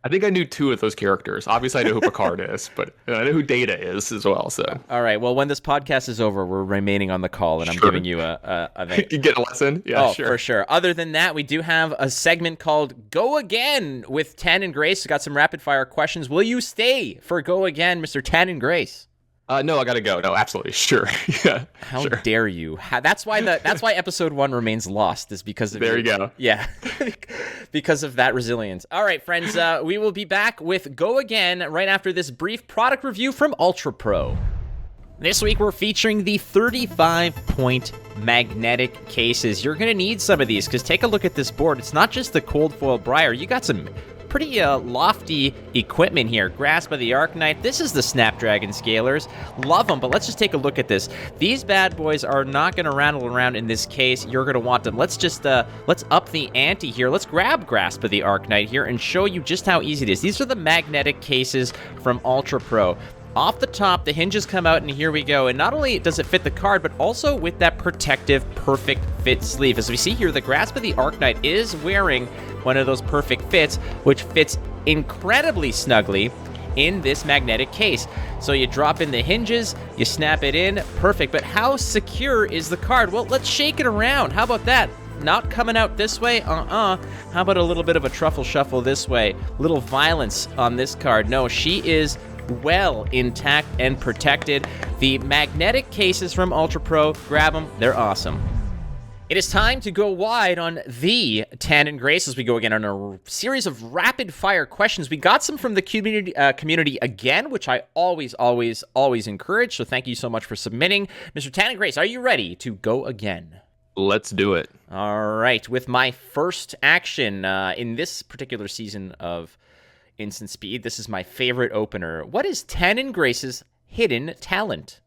I think I knew 2 of those characters. Obviously, I know who Picard is, but I know who Data is as well. So, all right. Well, when this podcast is over, we're remaining on the call, and I'm giving you a you get a lesson. Yeah, sure. For sure. Other than that, we do have a segment called "Go Again" with Tannon Grace. We got some rapid fire questions. Will you stay for "Go Again," Mr. Tannon Grace? No, I gotta go. No, absolutely, sure. Yeah. How dare you? That's why episode 1 remains lost, is because of there you go. Yeah, because of that resilience. All right, friends, we will be back with Go Again right after this brief product review from Ultra Pro. This week we're featuring the 35-point magnetic cases. You're gonna need some of these because take a look at this board. It's not just the cold foil Briar. You got some pretty lofty equipment here. Grasp of the Arknight. This is the Snapdragon Scalers. Love them, but let's just take a look at this. These bad boys are not going to rattle around in this case. You're going to want them. Let's just, let's up the ante here. Let's grab Grasp of the Arknight here and show you just how easy it is. These are the magnetic cases from Ultra Pro. Off the top, the hinges come out, and here we go. And not only does it fit the card, but also with that protective, perfect fit sleeve. As we see here, the Grasp of the Arknight is wearing one of those perfect fits, which fits incredibly snugly in this magnetic case. So you drop in the hinges, you snap it in, perfect. But how secure is the card? Well, let's shake it around. How about that? Not coming out this way? How about a little bit of a truffle shuffle this way? Little violence on this card. No, she is well intact and protected. The magnetic cases from Ultra Pro, grab them, they're awesome. It is time to go wide on the Tannon Grace as we go again on a series of rapid fire questions. We got some from the community again, which I always encourage. So thank you so much for submitting. Mr. Tannon Grace, are you ready to go again? Let's do it. All right. With my first action in this particular season of Instant Speed, this is my favorite opener. What is Tannon Grace's hidden talent?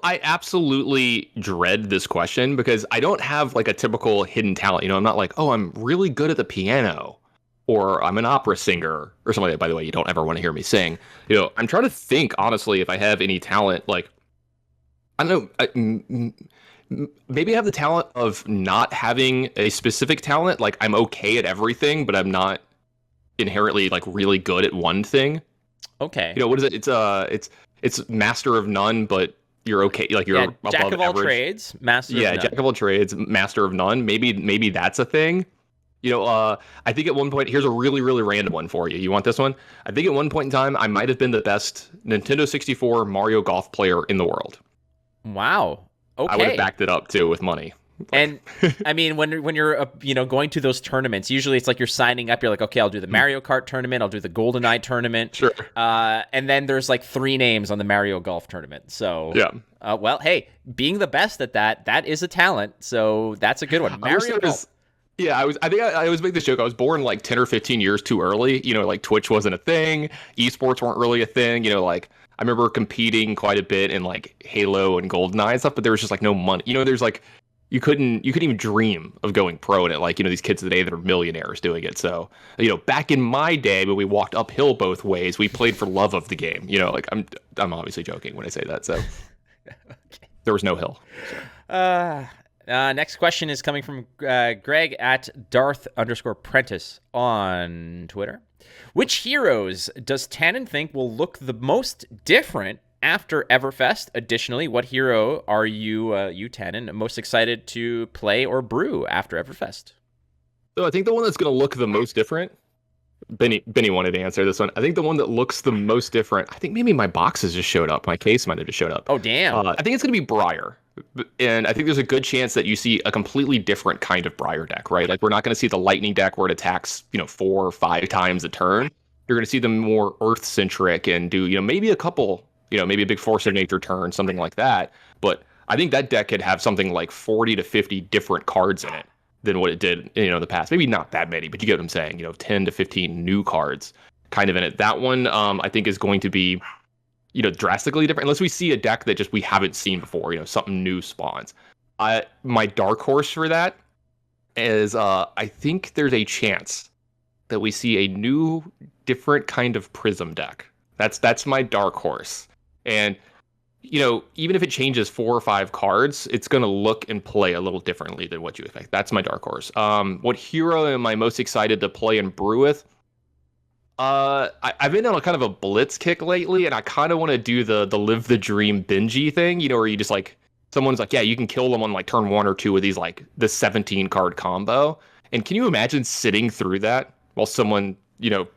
I absolutely dread this question because I don't have like a typical hidden talent. I'm not like, oh, I'm really good at the piano or I'm an opera singer or something like that. By the way, you don't ever want to hear me sing. I'm trying to think, honestly, if I have any talent. Like, I don't know, maybe I have the talent of not having a specific talent. Like, I'm okay at everything, but I'm not inherently like really good at one thing. Okay. What is it? It's master of none, but you're okay. Like you're above jack of all average. Trades, master of none. Jack of all trades, master of none. Maybe that's a thing. I think at one point, here's a really, really random one for you. You want this one? I think at one point in time, I might have been the best Nintendo 64 Mario Golf player in the world. Wow. Okay. I would have backed it up too with money. And I mean, when you're going to those tournaments, usually it's like you're signing up. You're like, okay, I'll do the Mario Kart tournament. I'll do the GoldenEye tournament. Sure. And then there's like 3 names on the Mario Golf tournament. So yeah. Well, hey, being the best at that is a talent. So that's a good one. Mario Golf. Yeah, I always make this joke. I was born like 10 or 15 years too early. Like Twitch wasn't a thing. Esports weren't really a thing. Like I remember competing quite a bit in like Halo and GoldenEye and stuff, but there was just like no money. There's like you couldn't even dream of going pro in it. Like, these kids today that are millionaires doing it. So, back in my day when we walked uphill both ways, we played for love of the game. Like I'm obviously joking when I say that. So Okay. there was no hill. So. Next question is coming from Greg at Darth_Prentice on Twitter. Which heroes does Tannon think will look the most different after Everfest? Additionally, what hero are you, Tannon, most excited to play or brew after Everfest? So I think the one that's going to look the most different, Benny wanted to answer this one. I think the one that looks the most different, I think maybe my boxes just showed up. My case might have just showed up. Oh, damn. I think it's going to be Briar. And I think there's a good chance that you see a completely different kind of Briar deck, right? Like, we're not going to see the lightning deck where it attacks, 4 or 5 times a turn. You're going to see them more earth-centric and do, maybe a couple, maybe a big force of nature turn, something like that. But I think that deck could have something like 40 to 50 different cards in it than what it did, in the past. Maybe not that many, but you get what I'm saying. 10 to 15 new cards kind of in it. That one, I think, is going to be, drastically different, unless we see a deck that just we haven't seen before. Something new spawns. My dark horse for that is, I think there's a chance that we see a new, different kind of prism deck. That's my dark horse, and even if it changes 4 or 5 cards, it's going to look and play a little differently than what you expect. That's my dark horse. What hero am I most excited to play and brew with? I've been on a kind of a blitz kick lately, and I kind of want to do the live the dream Benji thing, where you just like, someone's like, yeah, you can kill them on like turn 1 or 2 with these like the 17 card combo. And can you imagine sitting through that while someone,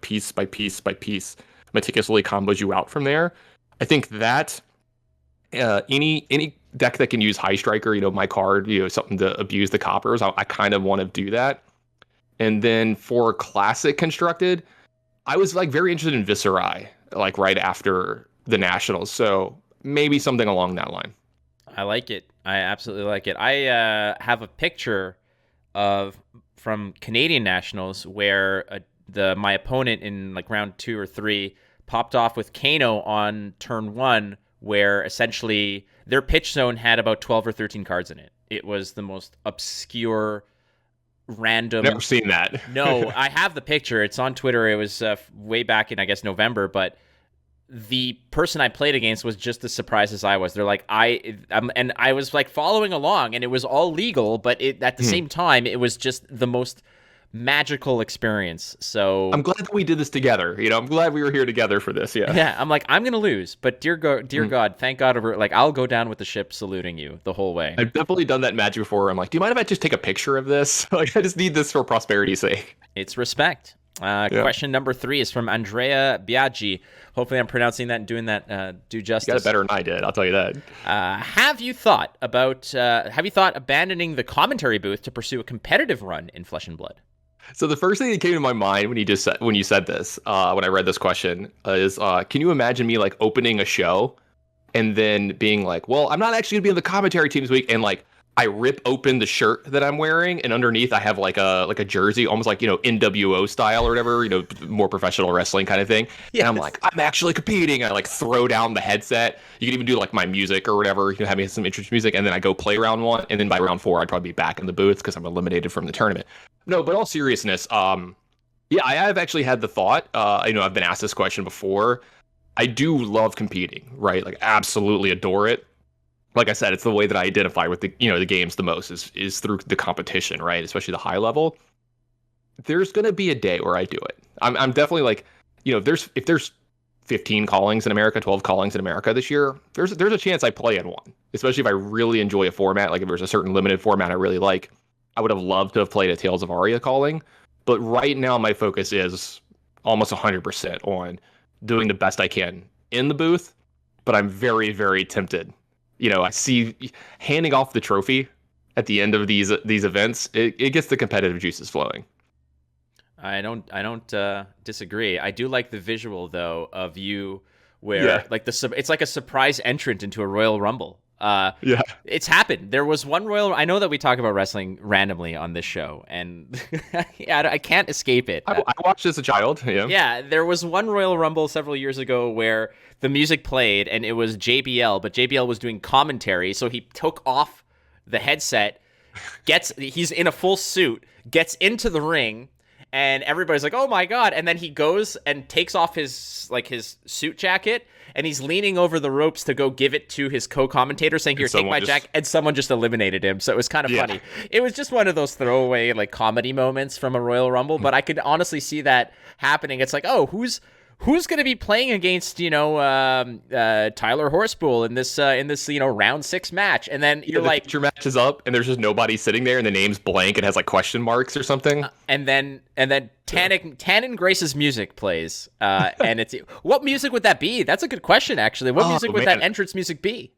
piece by piece by piece meticulously combos you out from there? I think that any deck that can use High Striker, my card, something to abuse the coppers, I kind of want to do that. And then for classic constructed, I was like very interested in Viserai, like right after the Nationals. So maybe something along that line. I like it. I absolutely like it. I have a picture from Canadian Nationals where my opponent in like round 2 or 3 popped off with Kano on turn 1, where essentially their pitch zone had about 12 or 13 cards in it. It was the most obscure, random. Never seen that. No, I have the picture. It's on Twitter. It was way back in, I guess, November, but the person I played against was just as surprised as I was. They're like, and I was like following along, and it was all legal, but at the same time, it was just the most magical experience. So I'm glad that we did this together. I'm glad we were here together for this. Yeah. I'm like, I'm gonna lose, but dear God, thank God over. Like, I'll go down with the ship saluting you the whole way. I've definitely done that magic before. I'm like, do you mind if I just take a picture of this? Like, I just need this for prosperity's sake. It's respect. Question number 3 is from Andrea Biaggi. Hopefully, I'm pronouncing that and doing that due justice. You got it better than I did. I'll tell you that. Have you thought abandoning the commentary booth to pursue a competitive run in Flesh and Blood? So the first thing that came to my mind when you said this, when I read this question, is can you imagine me like opening a show and then being like, well, I'm not actually gonna be on the commentary team this week, and like I rip open the shirt that I'm wearing, and underneath I have like a jersey, almost like NWO style or whatever, more professional wrestling kind of thing. Yes. And I'm like, I'm actually competing. I like throw down the headset. You can even do like my music or whatever, have me some interest music, and then I go play round 1, and then by round 4 I'd probably be back in the booth because I'm eliminated from the tournament. No, but all seriousness, yeah, I have actually had the thought. I've been asked this question before. I do love competing, right? Like, absolutely adore it. Like I said, it's the way that I identify with the games the most is through the competition, right? Especially the high level. There's gonna be a day where I do it. I'm definitely like, if there's 15 callings in America, 12 callings in America this year, there's a chance I play in one. Especially if I really enjoy a format, like if there's a certain limited format I really like. I would have loved to have played a Tales of Aria calling, but right now my focus is almost 100% on doing the best I can in the booth. But I'm very, very tempted. I see handing off the trophy at the end of these events. It gets the competitive juices flowing. I don't disagree. I do like the visual though of you where like it's like a surprise entrant into a Royal Rumble. Yeah. It's happened. There was one I know that we talk about wrestling randomly on this show, and yeah, I can't escape it. I watched as a child. Yeah. Yeah, there was one Royal Rumble several years ago where the music played and it was JBL, but JBL was doing commentary, so he took off the headset, he's in a full suit, gets into the ring, and everybody's like, "Oh my god!" And then he goes and takes off his suit jacket, and he's leaning over the ropes to go give it to his co-commentator, saying, "Here, take my jacket." And someone just eliminated him, so it was kind of funny. It was just one of those throwaway comedy moments from a Royal Rumble, but I could honestly see that happening. It's like, oh, who's going to be playing against Tyler Horspool in this round 6 match, and then you're like, your match is up and there's just nobody sitting there and the name's blank and has question marks or something, and then Tannon Grace's music plays, and it's what music would that be? That's a good question, actually. What music would that entrance music be?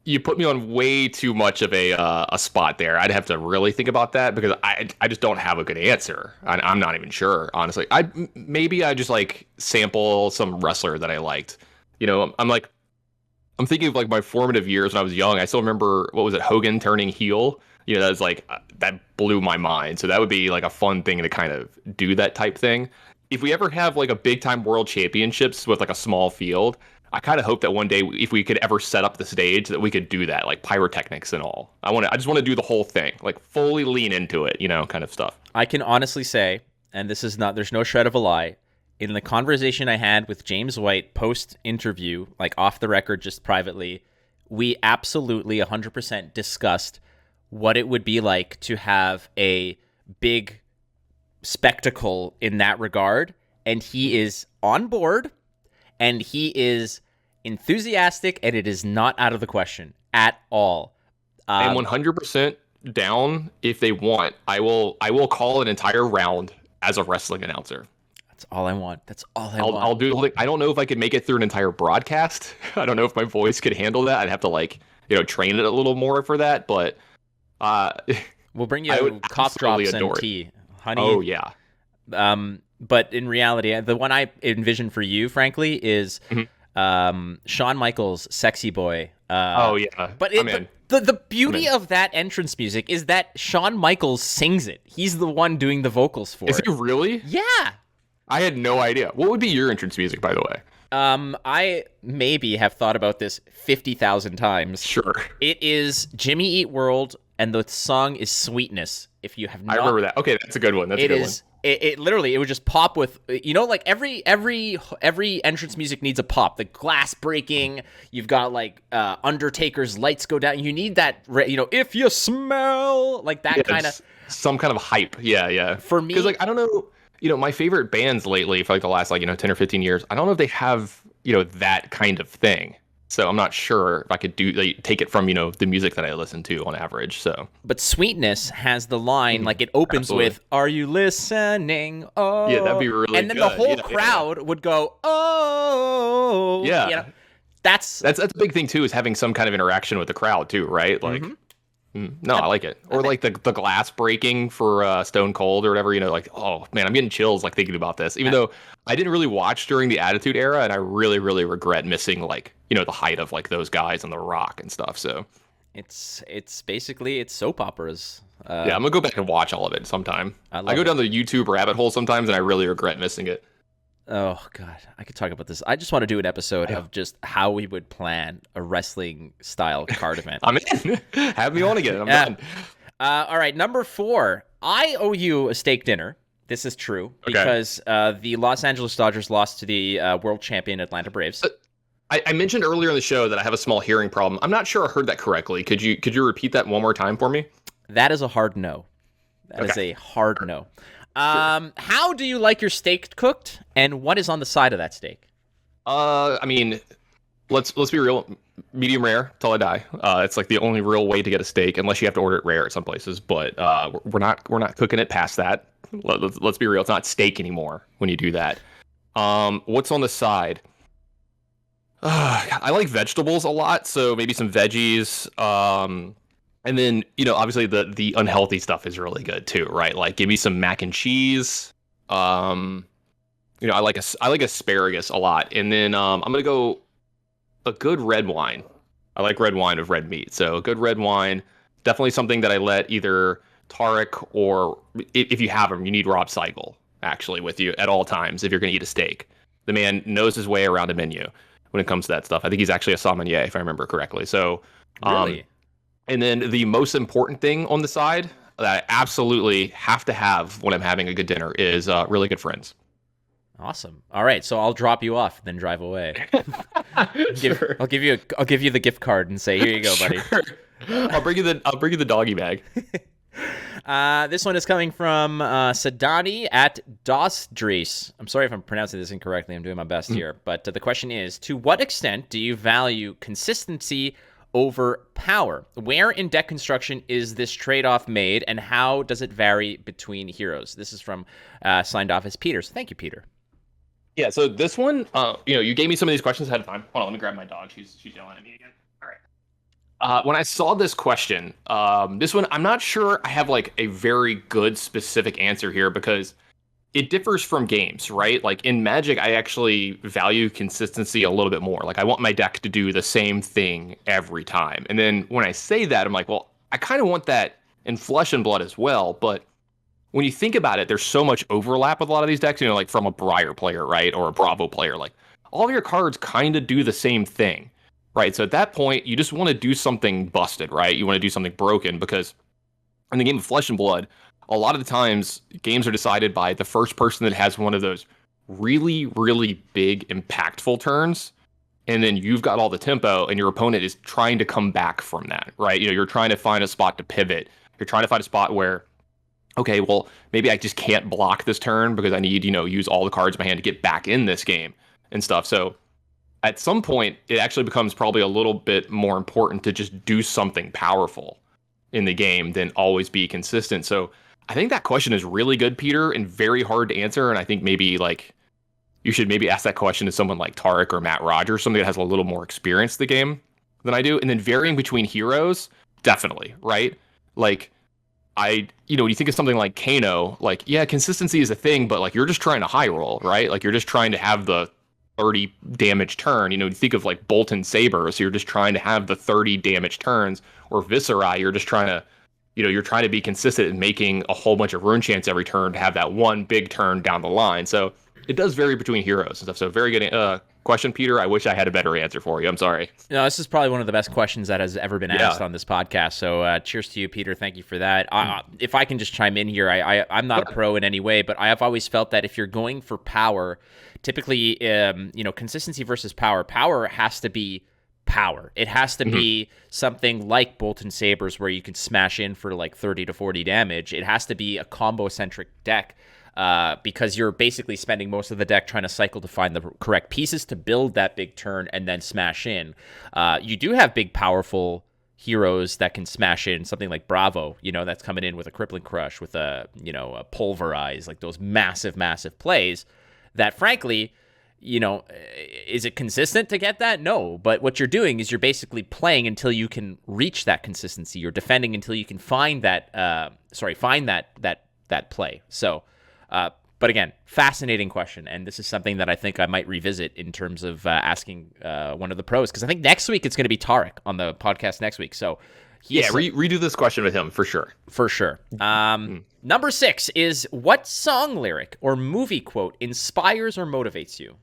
You put me on way too much of a spot there. I'd have to really think about that because I just don't have a good answer. I'm not even sure, honestly. Maybe I just sample some wrestler that I liked. I'm thinking of my formative years when I was young. I still remember, what was it, Hogan turning heel? That was that blew my mind. So that would be a fun thing to kind of do that type thing. If we ever have a big time world championships with a small field, I kind of hope that one day, if we could ever set up the stage, that we could do that, pyrotechnics and all. I just want to do the whole thing, fully lean into it, kind of stuff. I can honestly say, and there's no shred of a lie, in the conversation I had with James White post-interview, off the record, just privately, we absolutely 100% discussed what it would be like to have a big spectacle in that regard, and he is on board. And he is enthusiastic, and it is not out of the question at all. I'm 100% down if they want. I will call an entire round as a wrestling announcer. That's all I want. I'll do. I don't know if I could make it through an entire broadcast. I don't know if my voice could handle that. I'd have to train it a little more for that. But we'll bring you cough drops and tea, honey. Oh yeah. But in reality, the one I envision for you, frankly, is Shawn Michaels' "Sexy Boy." Oh yeah, but the beauty of that entrance music is that Shawn Michaels sings it. He's the one doing the vocals for it. Is he really? Yeah. I had no idea. What would be your entrance music, by the way? I maybe have thought about this 50,000 times. Sure. It is Jimmy Eat World, and the song is "Sweetness." If you have not, I remember that. Okay, that's a good one. That's a good one. It literally, it would just pop with, every entrance music needs a pop. The glass breaking, you've got Undertaker's lights go down. You need that, if you smell, that kind of. Some kind of hype. Yeah. For me. Because I don't know, my favorite bands lately for the last 10 or 15 years, I don't know if they have, that kind of thing. So I'm not sure if I could take it from, the music that I listen to on average. So, but Sweetness has the line, it opens with, "Are you listening? Oh." Yeah, that'd be really good. And then the whole crowd would go, "Oh." Yeah. That's a big thing too, is having some kind of interaction with the crowd too, right? No, I like it. Or the glass breaking for Stone Cold or whatever, oh man, I'm getting chills thinking about this. Even though I didn't really watch during the Attitude Era, and I really, really regret missing the height of those guys on The Rock and stuff. So it's basically soap operas. Yeah, I'm gonna go back and watch all of it sometime. I go down the YouTube rabbit hole sometimes, and I really regret missing it. Oh God, I could talk about this. I just want to do an episode of just how we would plan a wrestling style card event. I'm in. Have me on again. I'm done. All right, number 4. I owe you a steak dinner. This is true because the Los Angeles Dodgers lost to the world champion Atlanta Braves. I mentioned earlier in the show that I have a small hearing problem. I'm not sure I heard that correctly. Could you repeat that one more time for me? That is a hard no. That is a hard no. Sure. How do you like your steak cooked, and what is on the side of that steak? I mean, let's be real. Medium rare till I die. It's the only real way to get a steak, unless you have to order it rare at some places. But we're not cooking it past that. Let's be real. It's not steak anymore when you do that. What's on the side? I like vegetables a lot, so maybe some veggies. And then, obviously the unhealthy stuff is really good too, right? Give me some mac and cheese. I like asparagus a lot. And then I'm going to go a good red wine. I like red wine with red meat. So good red wine, definitely something that I let either Tarek or if you have him, you need Rob Seigel actually with you at all times if you're going to eat a steak. The man knows his way around a menu when it comes to that stuff. I think he's actually a sommelier if I remember correctly. So, Really? And then the most important thing on the side that I absolutely have to have when I'm having a good dinner is really good friends. Awesome. All right, so I'll drop you off, then drive away. Sure. I'll give you the gift card and say, here you go, buddy. Sure. I'll bring you the doggy bag. This one is coming from Sadani at Dosdries. I'm sorry if I'm pronouncing this incorrectly. I'm doing my best here. But the question is, to what extent do you value consistency over power? Where in deck construction is this trade-off made, and how does it vary between heroes? This is from signed off as Peter. So thank you, Peter. Yeah, so this one, you gave me some of these questions ahead of time. Hold on, let me grab my dog. She's yelling at me again. All right. When I saw this question, this one, I'm not sure I have like a very good specific answer here because it differs from games, right? Like in Magic, I actually value consistency a little bit more. Like I want my deck to do the same thing every time. And then when I say that, I'm like, well, I kind of want that in Flesh and Blood as well, but when you think about it, there's so much overlap with a lot of these decks, like from a Briar player, right? Or a Bravo player. Like all of your cards kind of do the same thing, right? So at that point, you just want to do something busted, right? You want to do something broken because in the game of Flesh and Blood, a lot of the times games are decided by the first person that has one of those really, really big, impactful turns. And then you've got all the tempo and your opponent is trying to come back from that, right? You're trying to find a spot to pivot. You're trying to find a spot where, okay, well, maybe I just can't block this turn because I need, use all the cards in my hand to get back in this game and stuff. So at some point, it actually becomes probably a little bit more important to just do something powerful in the game than always be consistent. So I think that question is really good, Peter, and very hard to answer. And I think maybe like you should maybe ask that question to someone like Tarek or Matt Rogers, somebody that has a little more experience in the game than I do. And then varying between heroes, definitely, right? Like when you think of something like Kano, like, yeah, consistency is a thing, but like you're just trying to high roll, right? Like you're just trying to have the 30 damage turn. You think of like Bolton Saber, so you're just trying to have the 30 damage turns, or Viscera, you're just trying to, you're trying to be consistent in making a whole bunch of rune chants every turn to have that one big turn down the line. So it does vary between heroes and stuff. So very good question, Peter. I wish I had a better answer for you. I'm sorry. No, this is probably one of the best questions that has ever been asked on this podcast. So cheers to you, Peter. Thank you for that. If I can just chime in here, I'm not a pro in any way, but I have always felt that if you're going for power, typically, consistency versus power has to be power. It has to be something like Bolton Sabers where you can smash in for like 30 to 40 damage. It has to be a combo-centric deck. Because you're basically spending most of the deck trying to cycle to find the correct pieces to build that big turn and then smash in. You do have big, powerful heroes that can smash in, something like Bravo, that's coming in with a Crippling Crush, with a Pulverize, like those massive, massive plays that, frankly, is it consistent to get that? No, but what you're doing is you're basically playing until you can reach that consistency. You're defending until you can find that, that play. So, but again, fascinating question, and this is something that I think I might revisit in terms of asking one of the pros, because I think next week it's going to be Tarek on the podcast next week. So, redo this question with him for sure. For sure. Number 6 is, what song lyric or movie quote inspires or motivates you?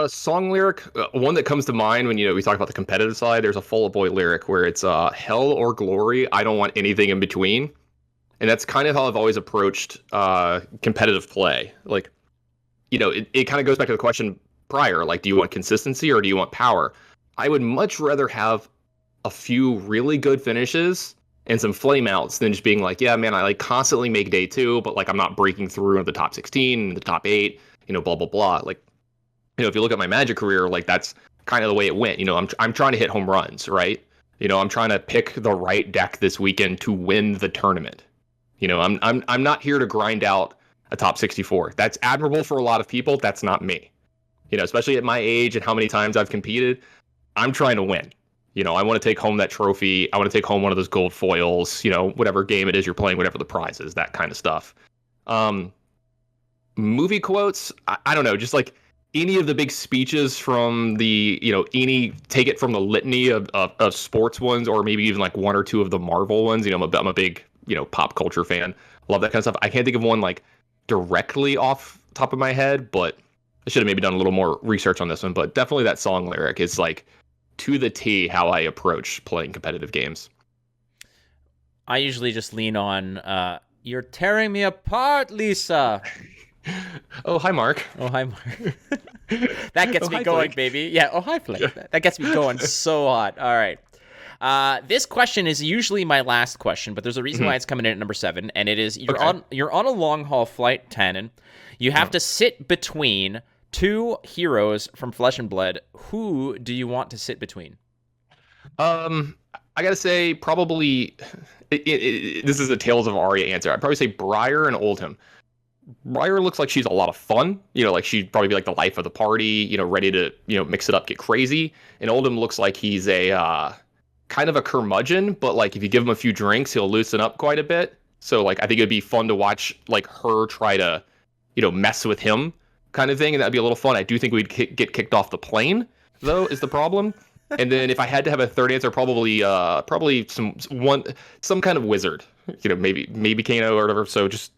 Song lyric, one that comes to mind when we talk about the competitive side. There's a Fall Out Boy lyric where it's hell or glory, I don't want anything in between. And that's kind of how I've always approached competitive play. Like, it kind of goes back to the question prior, like, do you want consistency or do you want power? I would much rather have a few really good finishes and some flame outs than just being like, yeah, man, I like constantly make day 2, but like I'm not breaking through into the top 16, the top 8, blah, blah, blah. Like, if you look at my Magic career, like that's kind of the way it went. I'm trying to hit home runs, right? I'm trying to pick the right deck this weekend to win the tournament. I'm not here to grind out a top 64. That's admirable for a lot of people. That's not me. Especially at my age and how many times I've competed, I'm trying to win. I want to take home that trophy. I want to take home one of those gold foils, whatever game it is you're playing, whatever the prize is, that kind of stuff. Movie quotes, I don't know, just like any of the big speeches from any take it from the litany of sports ones, or maybe even like one or two of the Marvel ones. I'm a big, pop culture fan. Love that kind of stuff. I can't think of one like directly off top of my head, but I should have maybe done a little more research on this one. But definitely that song lyric is like to the T how I approach playing competitive games. I usually just lean on, you're tearing me apart, Lisa. Oh, hi, Mark. Oh, hi, Mark. That gets me going, Flake. Baby. Yeah, oh, hi, Flake. Yeah. That gets me going so hot. All right. This question is usually my last question, but there's a reason why it's coming in at number 7, and it is you're on a long-haul flight, Tannon. You have to sit between two heroes from Flesh and Blood. Who do you want to sit between? I gotta say, probably this is a Tales of Aria answer. I'd probably say Briar and Oldhim. Briar looks like she's a lot of fun. Like she'd probably be like the life of the party, ready to, mix it up, get crazy. And Oldhim looks like he's a kind of a curmudgeon, but like if you give him a few drinks, he'll loosen up quite a bit. So like I think it'd be fun to watch like her try to, mess with him kind of thing, and that'd be a little fun. I do think we'd get kicked off the plane, though, is the problem. And then if I had to have a third answer, probably some kind of wizard, maybe Kano or whatever. So just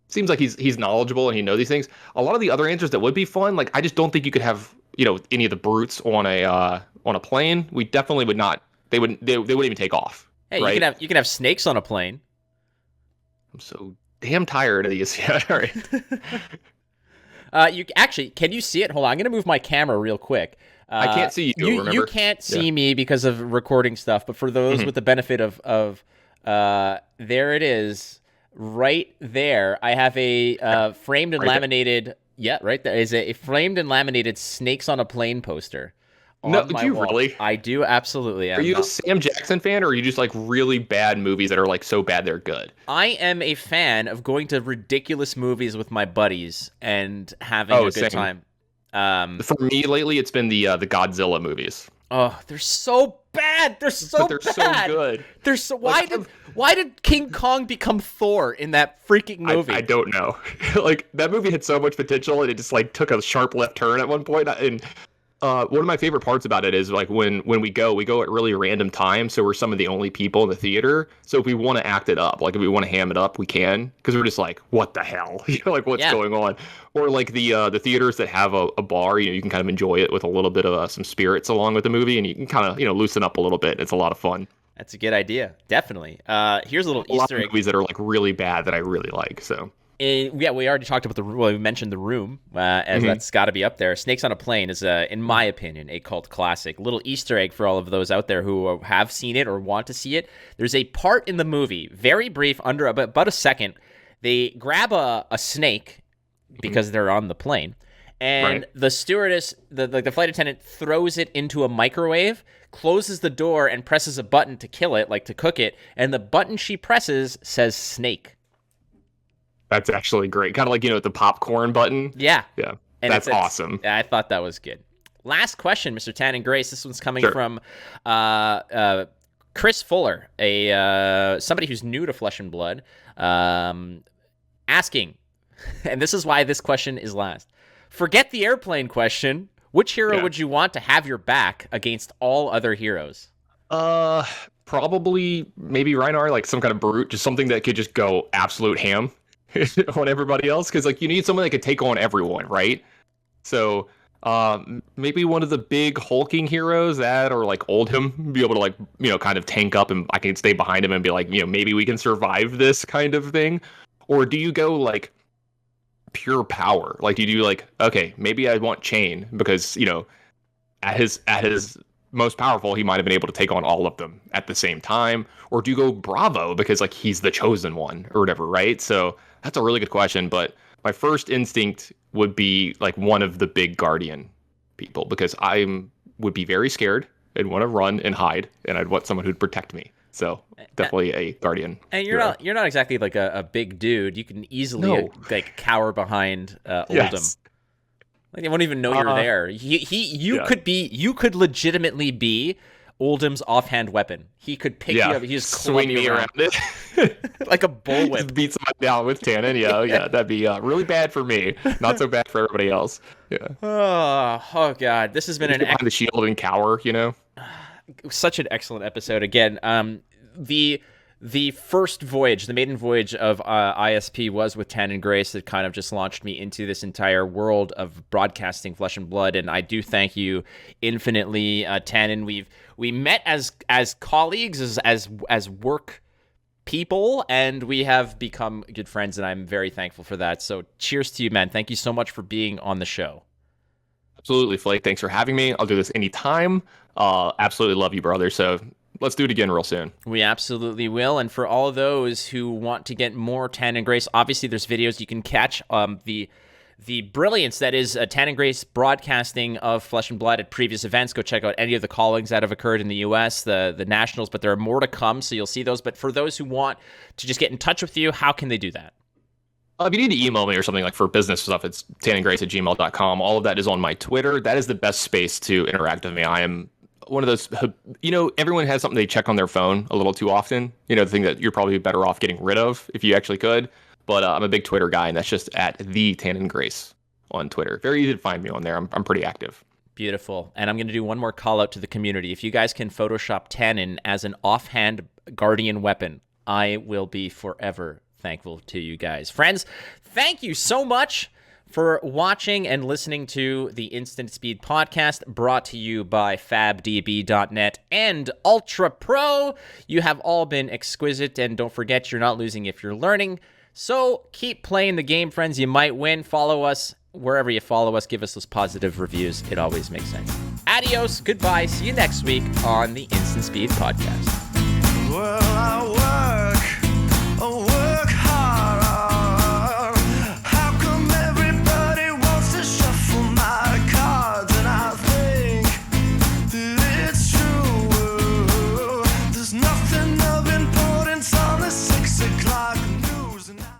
seems like he's knowledgeable and he knows these things. A lot of the other answers that would be fun, like I just don't think you could have any of the brutes on a plane. We definitely would not. They wouldn't even take off. Hey, right? you can have snakes on a plane. I'm so damn tired of these. Yeah, all right. Can you see it? Hold on, I'm gonna move my camera real quick. I can't see you. Remember? You can't see me because of recording stuff, but for those with the benefit of there it is, right there. I have a framed and laminated. There. Yeah, right there is a framed and laminated Snakes on a Plane poster. No, do you really? I do, absolutely. Are you a Sam Jackson fan, or are you just like really bad movies that are like so bad they're good? I am a fan of going to ridiculous movies with my buddies and having a good time. For me lately, it's been the Godzilla movies. Oh, they're so bad. They're so good. They're so why did King Kong become Thor in that freaking movie? I don't know. Like that movie had so much potential, and it just like took a sharp left turn at one point. And one of my favorite parts about it is like when we go at really random times, so we're some of the only people in the theater. So if we want to act it up, like if we want to ham it up, we can, because we're just like, what the hell, like what's going on? Or like the theaters that have a bar, you can kind of enjoy it with a little bit of some spirits along with the movie, and you can kind of loosen up a little bit. It's a lot of fun. That's a good idea, definitely. Here's a little Easter egg. Movies that are like really bad that I really like. So. Yeah, we already talked about we mentioned The Room, as that's got to be up there. Snakes on a Plane is, in my opinion, a cult classic. Little Easter egg for all of those out there who have seen it or want to see it. There's a part in the movie, very brief, under about a second. They grab a snake because they're on the plane, and the stewardess, the flight attendant, throws it into a microwave, closes the door, and presses a button to kill it, like to cook it, and the button she presses says snake. That's actually great. Kind of like, the popcorn button. Yeah. Yeah. And that's awesome. I thought that was good. Last question, Mr. Tannon Grace. This one's coming from Chris Fuller, somebody who's new to Flesh and Blood, asking, and this is why this question is last. Forget the airplane question. Which hero would you want to have your back against all other heroes? Probably maybe Reinhardt, like some kind of brute, just something that could just go absolute ham on everybody else, because like you need someone that could take on everyone, right? So maybe one of the big hulking heroes, that, or like Oldhim, be able to like kind of tank up, and I can stay behind him and be like, maybe we can survive this kind of thing. Or do you go like pure power? Like you do like, okay, maybe I want Chain because at his most powerful, he might have been able to take on all of them at the same time. Or do you go Bravo because like he's the chosen one or whatever, right? So that's a really good question, but my first instinct would be like one of the big Guardian people, because I would be very scared and want to run and hide, and I'd want someone who'd protect me. So definitely a Guardian. And you're not exactly like a big dude. You can easily like cower behind Oldhim. Yes. Like they won't even know you're there. You could legitimately be Oldham's offhand weapon. He could pick you up. He just swing me around like a bullwhip. Just beat someone down with Tannon. Yeah, that'd be really bad for me. Not so bad for everybody else. Yeah. Oh God, this has been behind the shield and cower. Such an excellent episode. Again, the first voyage, the maiden voyage of ISP was with Tannon Grace. That kind of just launched me into this entire world of broadcasting Flesh and Blood, and I do thank you infinitely, Tannon. We met as colleagues, as work people, and we have become good friends, and I'm very thankful for that. So cheers to you, man. Thank you so much for being on the show. Absolutely, Flake. Thanks for having me. I'll do this anytime. Absolutely love you, brother. So let's do it again real soon. We absolutely will. And for all of those who want to get more Tannon Grace, obviously there's videos you can catch. The brilliance that is Tannon Grace broadcasting of Flesh and Blood at previous events. Go check out any of the callings that have occurred in the U.S., the nationals, but there are more to come, so you'll see those. But for those who want to just get in touch with you, how can they do that? If you need to email me or something like for business stuff, it's tannongrace@gmail.com. All of that is on my Twitter. That is the best space to interact with me. I am one of those, everyone has something they check on their phone a little too often. The thing that you're probably better off getting rid of if you actually could. But I'm a big Twitter guy, and that's just at the Tannon Grace on Twitter. Very easy to find me on there. I'm pretty active. Beautiful. And I'm going to do one more call out to the community. If you guys can Photoshop Tannon as an offhand guardian weapon, I will be forever thankful to you guys. Friends, thank you so much for watching and listening to the Instant Speed Podcast, brought to you by fabdb.net and Ultra Pro. You have all been exquisite, and don't forget, you're not losing if you're learning. So keep playing the game, friends. You might win. Follow us wherever you follow us. Give us those positive reviews. It always makes sense. Adios. Goodbye. See you next week on the Instant Speed Podcast. Well,